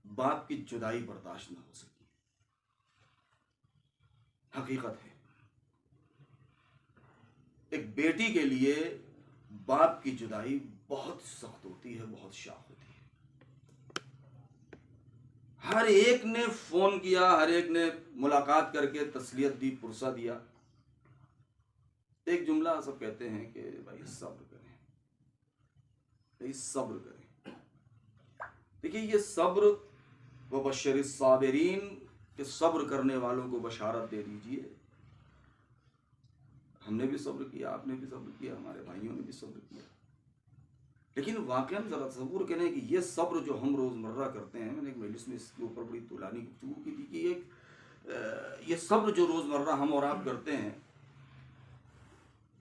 باپ کی جدائی برداشت نہ ہو سکی۔ حقیقت ہے، ایک بیٹی کے لیے باپ کی جدائی بہت سخت ہوتی ہے، بہت شاق ہوتی ہے۔ ہر ایک نے فون کیا، ہر ایک نے ملاقات کر کے تسلیت دی، پرسہ دیا۔ ایک جملہ سب کہتے ہیں کہ بھائی صبر کریں، بھائی صبر کریں۔ دیکھیے یہ صبر، وبشر الصابرین، کہ صبر کرنے والوں کو بشارت دے دیجئے۔ ہم نے بھی صبر کیا، آپ نے بھی صبر کیا، ہمارے بھائیوں نے بھی صبر کیا، لیکن واقعاً ذرا تصور کریں کہ یہ صبر جو ہم روزمرہ کرتے ہیں، میں نے ایک مجلس میں اس کے اوپر بڑی طولانی گفتگو کی تھی کہ یہ صبر جو روزمرہ ہم اور آپ کرتے ہیں،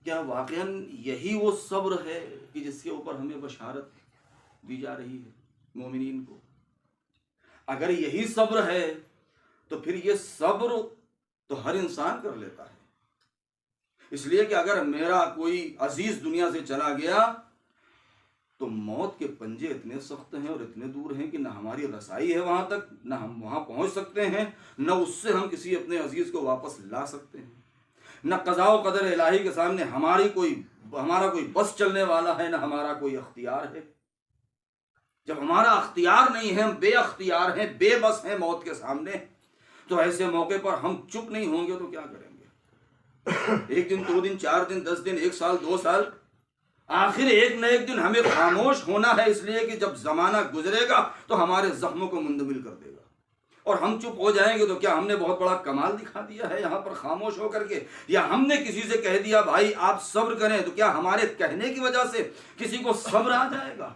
کیا واقعاً یہی وہ صبر ہے کہ جس کے اوپر ہمیں بشارت دی جا رہی ہے مومنین کو؟ اگر یہی صبر ہے تو پھر یہ صبر تو ہر انسان کر لیتا ہے، اس لیے کہ اگر میرا کوئی عزیز دنیا سے چلا گیا تو موت کے پنجے اتنے سخت ہیں اور اتنے دور ہیں کہ نہ ہماری رسائی ہے وہاں تک، نہ ہم وہاں پہنچ سکتے ہیں، نہ اس سے ہم کسی اپنے عزیز کو واپس لا سکتے ہیں، نہ قضاء و قدر الہی کے سامنے ہمارا کوئی بس چلنے والا ہے، نہ ہمارا کوئی اختیار ہے۔ جب ہمارا اختیار نہیں ہے، ہم بے اختیار ہیں، بے بس ہیں موت کے سامنے، تو ایسے موقع پر ہم چپ نہیں ہوں گے تو کیا کریں گے؟ ایک دن، 2 دن، 4 دن، 10 دن، 1 سال، 2 سال، آخر ایک نہ ایک دن ہمیں خاموش ہونا ہے، اس لیے کہ جب زمانہ گزرے گا تو ہمارے زخموں کو مندمل کر دے گا، اور ہم چپ ہو جائیں گے تو کیا ہم نے بہت بڑا کمال دکھا دیا ہے یہاں پر خاموش ہو کر کے؟ یا ہم نے کسی سے کہہ دیا بھائی آپ صبر کریں، تو کیا ہمارے کہنے کی وجہ سے کسی کو صبر آ جائے گا؟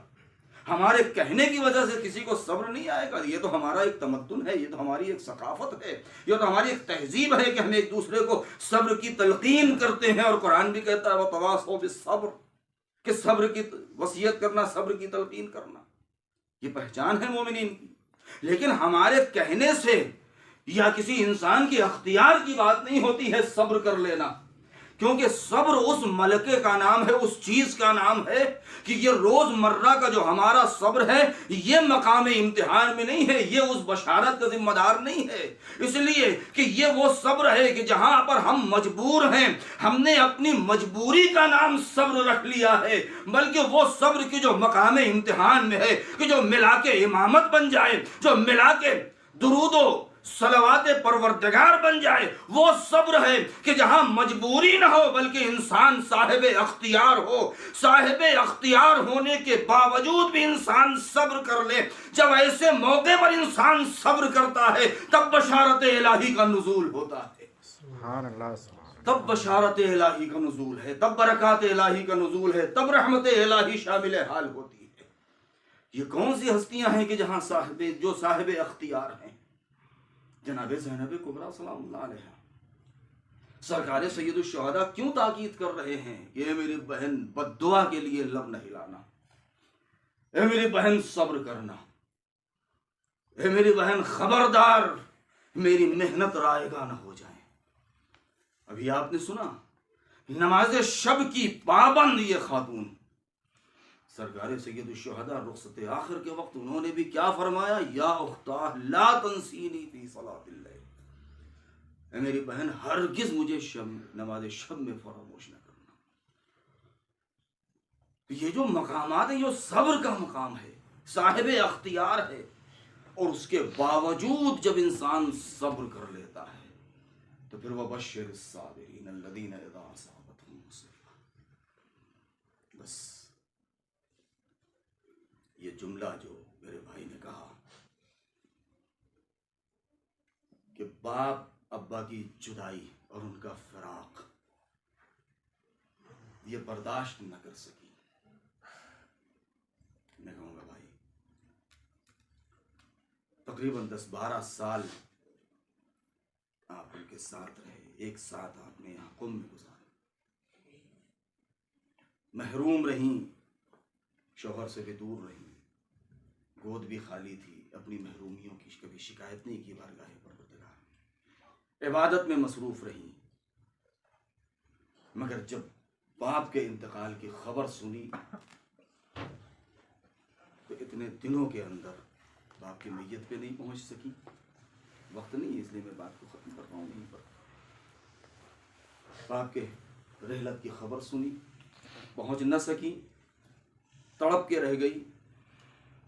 ہمارے کہنے کی وجہ سے کسی کو صبر نہیں آئے گا؟ یہ تو ہمارا ایک تمدن ہے، یہ تو ہماری ایک ثقافت ہے، یہ تو ہماری ایک تہذیب ہے کہ ہم ایک دوسرے کو صبر کی تلقین کرتے ہیں، اور قرآن بھی کہتا ہے وَتَوَاصَوْا بِالصَّبْرِ، کہ صبر کی وصیت کرنا، صبر کی تلقین کرنا، یہ پہچان ہے مومنین کی۔ لیکن ہمارے کہنے سے یا کسی انسان کے اختیار کی بات نہیں ہوتی ہے صبر کر لینا، کیونکہ صبر اس ملکے کا نام ہے، اس چیز کا نام ہے کہ یہ روز مرہ کا جو ہمارا صبر ہے یہ مقام امتحان میں نہیں ہے، یہ اس بشارت کا ذمہ دار نہیں ہے، اس لیے کہ یہ وہ صبر ہے کہ جہاں پر ہم مجبور ہیں، ہم نے اپنی مجبوری کا نام صبر رکھ لیا ہے، بلکہ وہ صبر کی جو مقام امتحان میں ہے کہ جو ملا کے امامت بن جائے، جو ملا کے درود و صلوات پروردگار بن جائے، وہ صبر ہے کہ جہاں مجبوری نہ ہو بلکہ انسان صاحب اختیار ہو، صاحب اختیار ہونے کے باوجود بھی انسان صبر کر لے۔ جب ایسے موقع پر انسان صبر کرتا ہے تب بشارت الہی کا نزول ہوتا ہے، سبحان اللہ، سبحان تب بشارت الہی کا نزول ہے، تب برکات الہی کا نزول ہے، تب رحمت الہی شامل حال ہوتی ہے۔ یہ کون سی ہستیاں ہیں کہ جہاں جو صاحب اختیار ہیں؟ جناب زینب کبریٰ سلام اللہ علیہ، سرکار سید الشہداء کیوں تاکید کر رہے ہیں کہ اے میری بہن بد دعا کے لیے لب نہ ہلانا، اے میری بہن صبر کرنا، اے میری بہن خبردار میری محنت رائگاں نہ ہو جائیں۔ ابھی آپ نے سنا نماز شب کی پابند یہ خاتون، سرکار سید الشہداء رخصت آخر کے وقت انہوں نے بھی کیا فرمایا؟ یا اختاہ لا تنسینی فی صلاۃ اللیل، اے میری بہن ہرگز مجھے نماز شب میں فراموش نہ کرنا۔ یہ جو مقامات ہیں یہ صبر کا مقام ہے، صاحب اختیار ہے، اور اس کے باوجود جب انسان صبر کر لیتا ہے تو پھر وَبَشِّرِ الصَّابِرِينَ الَّذِينَ إِذَا أَصَابَتْهُم مُّصِیبَۃٌ۔ بس یہ جملہ جو میرے بھائی نے کہا کہ باپ ابا کی جدائی اور ان کا فراق یہ برداشت نہ کر سکی، میں کہوں گا بھائی تقریباً 10-12 سال آپ ان کے ساتھ رہے، ایک ساتھ آپ نے یہاں قم میں گزارے، محروم رہیں، شوہر سے بھی دور رہیں، گود بھی خالی تھی، اپنی محرومیوں کی کبھی شکایت نہیں کی بارگاہ پروردگار، عبادت میں مصروف رہیں، مگر جب باپ کے انتقال کی خبر سنی تو اتنے دنوں کے اندر باپ کی میت پہ نہیں پہنچ سکی، وقت نہیں ہے اس لیے میں بات کو ختم کر پاؤں یہیں پر۔ باپ کے رحلت کی خبر سنی، پہنچ نہ سکی، تڑپ کے رہ گئی،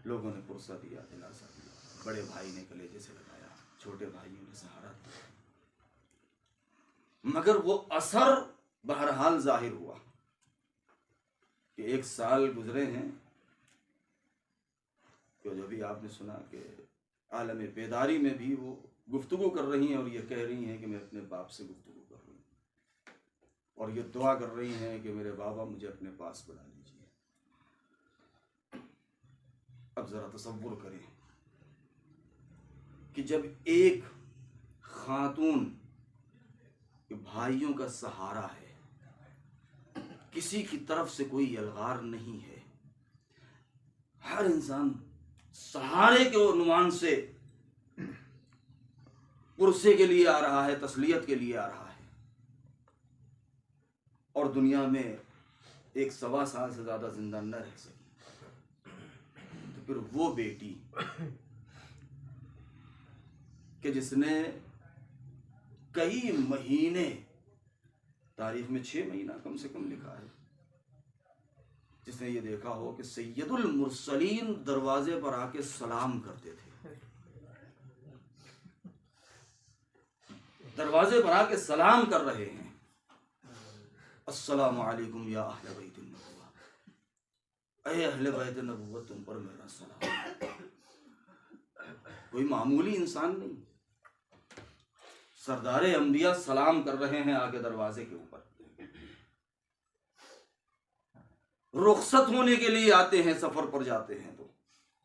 لوگوں نے پرسہ دیا، دلاسا دیا، بڑے بھائی نے کلیجے سے لگایا، چھوٹے بھائیوں نے سہارا دیا، مگر وہ اثر بہرحال ظاہر ہوا کہ 1 سال گزرے ہیں کہ جو بھی آپ نے سنا کہ عالم بیداری میں بھی وہ گفتگو کر رہی ہیں اور یہ کہہ رہی ہیں کہ میں اپنے باپ سے گفتگو کر رہی ہوں، اور یہ دعا کر رہی ہیں کہ میرے بابا مجھے اپنے پاس بلا لیجیے۔ اب ذرا تصور کریں کہ جب ایک خاتون بھائیوں کا سہارا ہے، کسی کی طرف سے کوئی الغار نہیں ہے، ہر انسان سہارے کے عنوان سے پرسے کے لیے آ رہا ہے، تسلیت کے لیے آ رہا ہے، اور دنیا میں 1.25 سال سے زیادہ زندہ نہ رہ سکی، تو پھر وہ بیٹی کہ جس نے کئی مہینے، تاریخ میں 6 مہینہ کم سے کم لکھا ہے، جس نے یہ دیکھا ہو کہ سید المرسلین دروازے پر آ کے سلام کرتے تھے، دروازے پر آ کے سلام کر رہے ہیں، السلام علیکم یا اہل بیت النبوہ، اے اہل بیت نبوت تم پر میرا سلام۔ کوئی معمولی انسان نہیں، سردار انبیاء سلام کر رہے ہیں آ کے دروازے کے اوپر، رخصت ہونے کے لیے آتے ہیں، سفر پر جاتے ہیں تو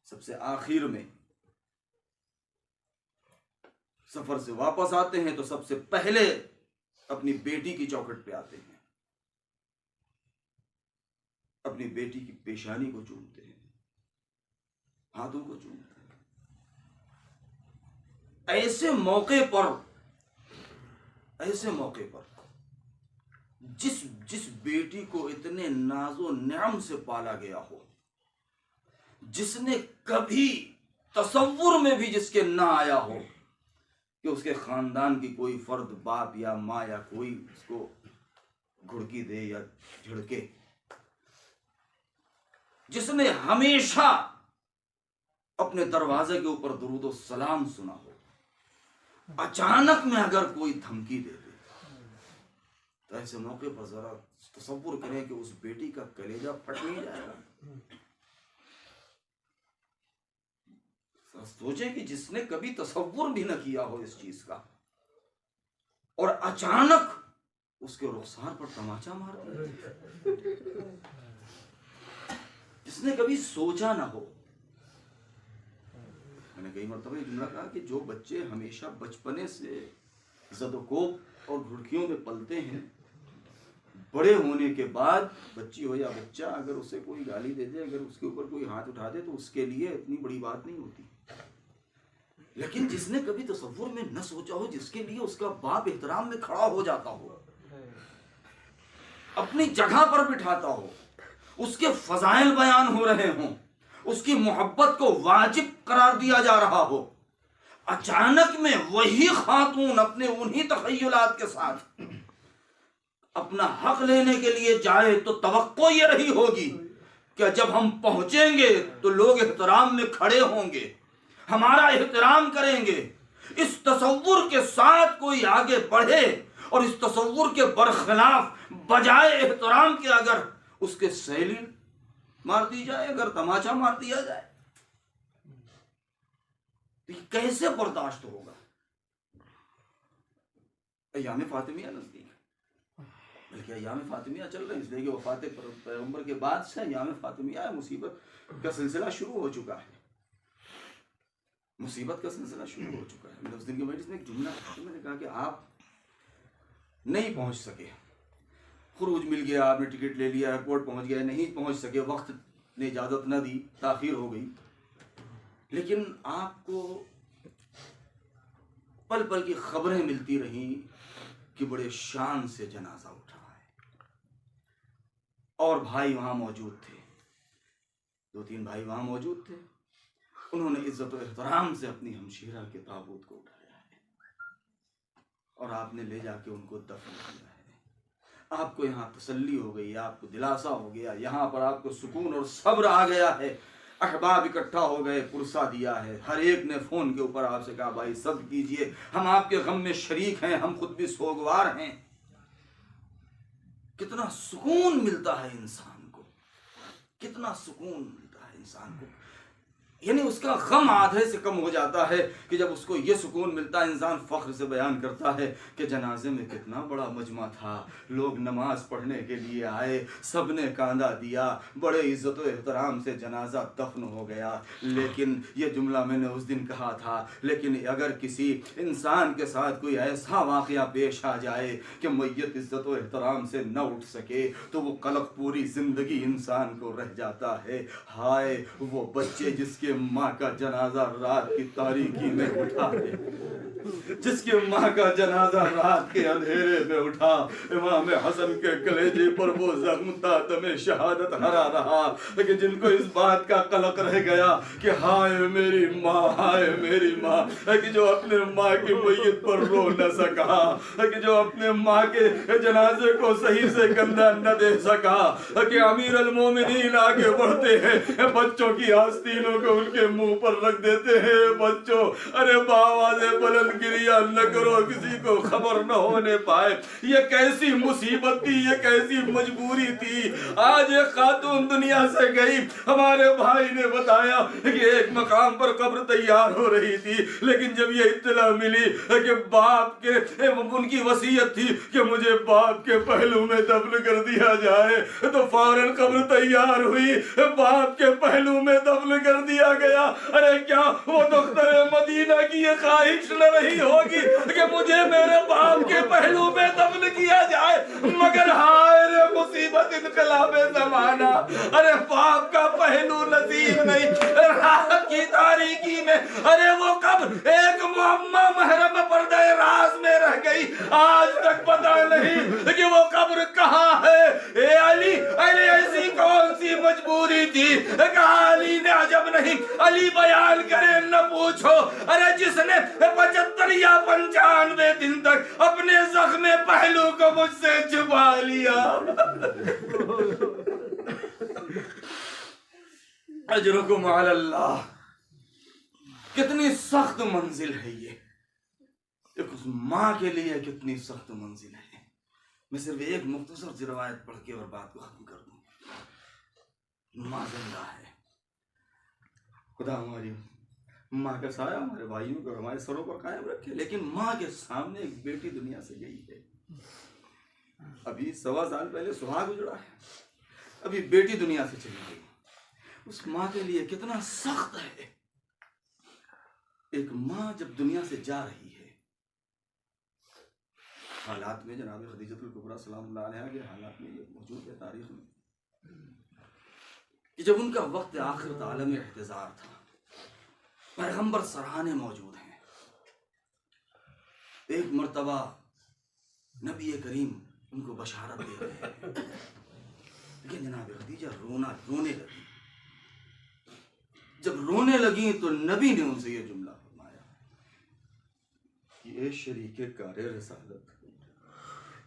سب سے آخر میں، سفر سے واپس آتے ہیں تو سب سے پہلے اپنی بیٹی کی چوکھٹ پہ آتے ہیں، اپنی بیٹی کی پیشانی کو چومتے ہیں، ہاتھوں کو چومتے ہیں۔ ایسے موقع پر جس بیٹی کو اتنے ناز و نعم سے پالا گیا ہو، جس نے کبھی تصور میں بھی جس کے نہ آیا ہو کہ اس کے خاندان کی کوئی فرد، باپ یا ماں یا کوئی، اس کو گھڑکی دے یا جھڑکے، جس نے ہمیشہ اپنے دروازے کے اوپر درود و سلام سنا ہو، اچانک میں اگر کوئی دھمکی دے دے تو ایسے موقع پر ذرا تصور کریں کہ اس بیٹی کا کلیجہ پھٹ نہیں جائے گا۔ سوچیں کہ جس نے کبھی تصور بھی نہ کیا ہو اس چیز کا، اور اچانک اس کے رخسار پر تماچا مار دیا، جس نے کبھی سوچا نہ ہو۔ میں نے کئی مرتبہ یہ جملہ کہا کہ جو بچے ہمیشہ بچپنے سے زد و کوب اور گھڑکیوں میں پلتے ہیں، بڑے ہونے کے بعد بچی ہو یا بچہ اگر اسے کوئی گالی دے دے، اگر اس کے اوپر کوئی ہاتھ اٹھا دے تو اس کے لیے اتنی بڑی بات نہیں ہوتی، لیکن جس نے کبھی تصور میں نہ سوچا ہو، جس کے لیے اس کا باپ احترام میں کھڑا ہو جاتا ہو، اپنی جگہ پر بٹھاتا ہو، اس کے فضائل بیان ہو رہے ہوں، اس کی محبت کو واجب قرار دیا جا رہا ہو، اچانک میں وہی خاتون اپنے انہی تخیلات کے ساتھ اپنا حق لینے کے لیے جائے تو توقع یہ رہی ہوگی کہ جب ہم پہنچیں گے تو لوگ احترام میں کھڑے ہوں گے، ہمارا احترام کریں گے۔ اس تصور کے ساتھ کوئی آگے بڑھے اور اس تصور کے برخلاف بجائے احترام کے اگر اس کے سیلی مار دی جائے، اگر تماچا مار دیا جائے، تو یہ کیسے برداشت ہوگا؟ ایام فاطمیہ نزدیک، بلکہ ایام فاطمیہ چل رہے ہیں، اس لیے کہ وفات پیغمبر کے بعد سے ایام فاطمیہ مصیبت کا سلسلہ شروع ہو چکا ہے، مصیبت کا سلسلہ شروع ہو چکا ہے۔ میں نے اس دن کے مجلس میں ایک جملہ کہا، میں نے کہا کہ آپ نہیں پہنچ سکے، خروج مل گیا، آپ نے ٹکٹ لے لیا، ایئرپورٹ پہنچ گئے، نہیں پہنچ سکے، وقت نے اجازت نہ دی، تاخیر ہو گئی، لیکن آپ کو پل پل کی خبریں ملتی رہیں کہ بڑے شان سے جنازہ اٹھا ہے، اور بھائی وہاں موجود تھے، 2-3 بھائی وہاں موجود تھے، انہوں نے عزت و احترام سے اپنی ہمشیرہ کے تابوت کو اٹھایا ہے اور آپ نے لے جا کے ان کو دفن کیا ہے۔ آپ کو یہاں تسلی ہو گئی، آپ کو دلاسا ہو گیا، یہاں پر آپ کو سکون اور صبر آ گیا ہے، احباب اکٹھا ہو گئے، پرسہ دیا ہے، ہر ایک نے فون کے اوپر آپ سے کہا بھائی صبر کیجئے، ہم آپ کے غم میں شریک ہیں، ہم خود بھی سوگوار ہیں۔ کتنا سکون ملتا ہے انسان کو، کتنا سکون ملتا ہے انسان کو یعنی اس کا غم آدھے سے کم ہو جاتا ہے کہ جب اس کو یہ سکون ملتا ہے. انسان فخر سے بیان کرتا ہے کہ جنازے میں کتنا بڑا مجمع تھا، لوگ نماز پڑھنے کے لیے آئے، سب نے کاندھا دیا، بڑے عزت و احترام سے جنازہ دفن ہو گیا. لیکن یہ جملہ میں نے اس دن کہا تھا، لیکن اگر کسی انسان کے ساتھ کوئی ایسا واقعہ پیش آ جائے کہ میت عزت و احترام سے نہ اٹھ سکے تو وہ قلق پوری زندگی انسان کو رہ جاتا ہے. ہائے وہ بچے جس کے ماں کا جنازہ رات کی تاریکی میں اٹھا ہے، جس کی ماں کا جنازہ رات کے اندھیرے میں اٹھا، امام حسن کے کلیجے پر وہ زخم تھا، دم شہادت ہرا رہا، لیکن جن کو اس بات کا قلق رہ گیا کہ ہائے میری ماں، ہائے میری ماں، کہ جو اپنے ماں کی میت پر رو نہ سکا، کہ جو اپنے ماں کے جنازے کو صحیح سے کندھا نہ دے سکا، کہ امیر المومنین آگے بڑھتے ہیں، بچوں کی آستینوں کو ان کے منہ پر رکھ دیتے ہیں. بچوں ارے باوازے بلند گریا نہ کرو، کسی کو خبر نہ ہونے پائے. یہ کیسی مصیبت تھی، یہ کیسی مجبوری تھی. آج ایک خاتون دنیا سے گئی، ہمارے بھائی نے بتایا کہ ایک مقام پر قبر تیار ہو رہی تھی، لیکن جب یہ اطلاع ملی کہ باپ کے ان کی وصیت تھی کہ مجھے باپ کے پہلو میں دفن کر دیا جائے تو فوراً قبر تیار ہوئی، باپ کے پہلو میں دفن کر دیا گیا. ارے کیا وہ دختر مدینہ کی یہ خواہش نہ رہی ہوگی کہ مجھے میرے باپ کے پہلو میں دفن کیا جائے؟ مگر ہائے رے مصیبت انقلاب زمانہ، ارے باپ کا پہلو نصیب نہیں. رات کی تاریکی میں ارے وہ قبر ایک معمہ محرم پردہ راز میں رہ گئی. آج تک پتہ نہیں کہ وہ قبر کہاں ہے. اے علی، ارے ایسی کون سی مجبوری تھی کہ علی نے عجب نہیں، علی بیان کرے نہ پوچھو. ارے جس نے 75 یا 95 دن تک اپنے زخم پہلو کو مجھ سے چھپا لیا. اجرکم علی اللہ. کتنی سخت منزل ہے یہ، ایک اس ماں کے لیے کتنی سخت منزل ہے. میں صرف ایک مختصر سی روایت پڑھ کے اور بات کو ختم کر دوں. ماں زندہ ہے، خدا ہماری ماں کا سایہ ہمارے بھائیوں کو ہمارے سروں پر قائم رکھے. لیکن ماں کے سامنے ایک بیٹی دنیا سے گئی ہے. ابھی 1.25 سال پہلے سہاگ اجڑا ہے، ابھی بیٹی دنیا سے چلی گئی. اس ماں کے لیے کتنا سخت ہے. ایک ماں جب دنیا سے جا رہی ہے، حالات میں جناب خدیجۃ الکبریٰ سلام اللہ علیہا کے حالات میں یہ موجود ہے تاریخ میں کہ جب ان کا وقت آخرت عالم احتضار تھا، پیغمبر سرہانے موجود ہیں. ایک مرتبہ نبی کریم ان کو بشارت دے رہے ہیں، لیکن جناب خدیجہ رونے لگی. جب رونے لگی تو نبی نے ان سے یہ جملہ فرمایا کہ اے شریک کار رسالت،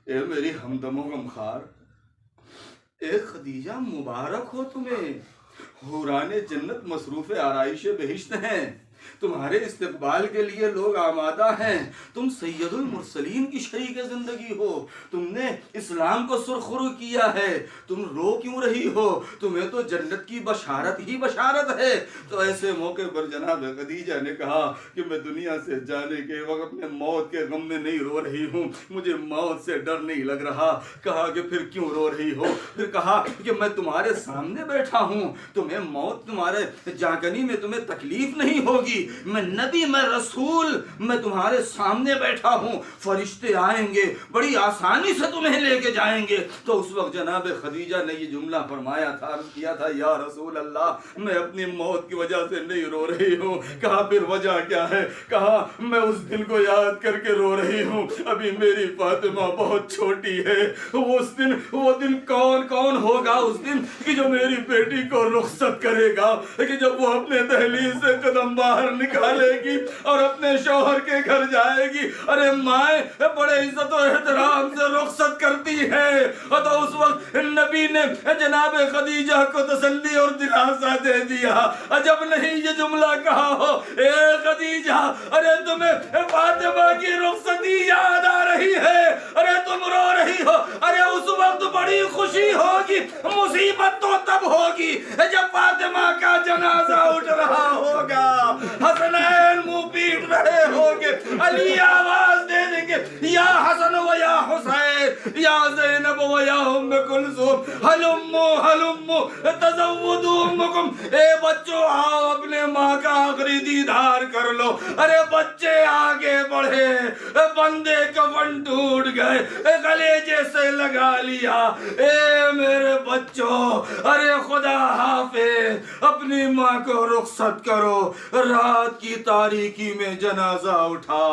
اے میری ہمدم و غمخوار، اے خدیجہ مبارک ہو تمہیں، حوران جنت مصروف آرائش بہشت ہیں، تمہارے استقبال کے لیے لوگ آمادہ ہیں. تم سید المرسلین کی شریک زندگی ہو، تم نے اسلام کو سرخرو کیا ہے، تم رو کیوں رہی ہو؟ تمہیں تو جنت کی بشارت ہی بشارت ہے. تو ایسے موقع پر جناب خدیجہ نے کہا کہ میں دنیا سے جانے کے وقت اپنے موت کے غم میں نہیں رو رہی ہوں، مجھے موت سے ڈر نہیں لگ رہا. کہا کہ پھر کیوں رو رہی ہو؟ پھر کہا کہ میں تمہارے سامنے بیٹھا ہوں، تمہیں موت تمہارے جاگنی میں تمہیں تکلیف نہیں ہوگی. میں نبی، میں رسول، میں تمہارے سامنے بیٹھا ہوں، فرشتے آئیں گے، بڑی آسانی سے تمہیں لے کے جائیں گے. تو اس وقت جناب خدیجہ نے یہ جملہ فرمایا تھا، عرض کیا تھا یا رسول اللہ، میں اپنی موت کی وجہ سے نہیں رو رہی ہوں. کہا پھر وجہ کیا ہے؟ کہا میں اس دن کو یاد کر کے رو رہی ہوں، ابھی میری فاطمہ بہت چھوٹی ہے. وہ دن کون ہوگا اس دن کہ جو میری بیٹی کو رخصت کرے گا، کہ جب وہ اپنے دہلیز سے قدم باہر نکالے گی اور اپنے شوہر کے گھر جائے گی. ارے مائیں بڑے عزت و احترام سے رخصت کرتی ہے. تو اس وقت نبی نے جناب خدیجہ کو تسلی اور دلاسا دے دیا. عجب نہیں یہ جملہ کہا ہو، اے خدیجہ، ارے تمہیں فاطمہ کی رخصتی یاد آ رہی ہے، ارے تم رو رہی ہو. ارے اس وقت بڑی خوشی ہوگی ہوگی، مصیبت تو تب ہوگی جب فاطمہ کا جنازہ اٹھ رہا ہوگا، حسنین منہ پیٹ رہے ہوں گے، علی آواز دے دیں گے یا حسن و یا حسین یا زینب و یا ام کلثوم ہلمو ہلمو تزودوا امکم، اے بچوں آؤ اپنے ماں کا آخری دیدار کر لو۔ ارے بچے آگے بڑھے، بندے کفن ٹوٹ گئے، گلیجے سے لگا لیا، اے میرے بچوں، ارے خدا حافظ، اپنی ماں کو رخصت کرو۔ رات کی تاریکی میں جنازہ اٹھا،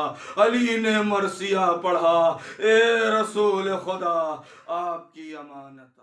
علی نے مرثیہ پڑھا، اے رسول خدا آپ کی امانت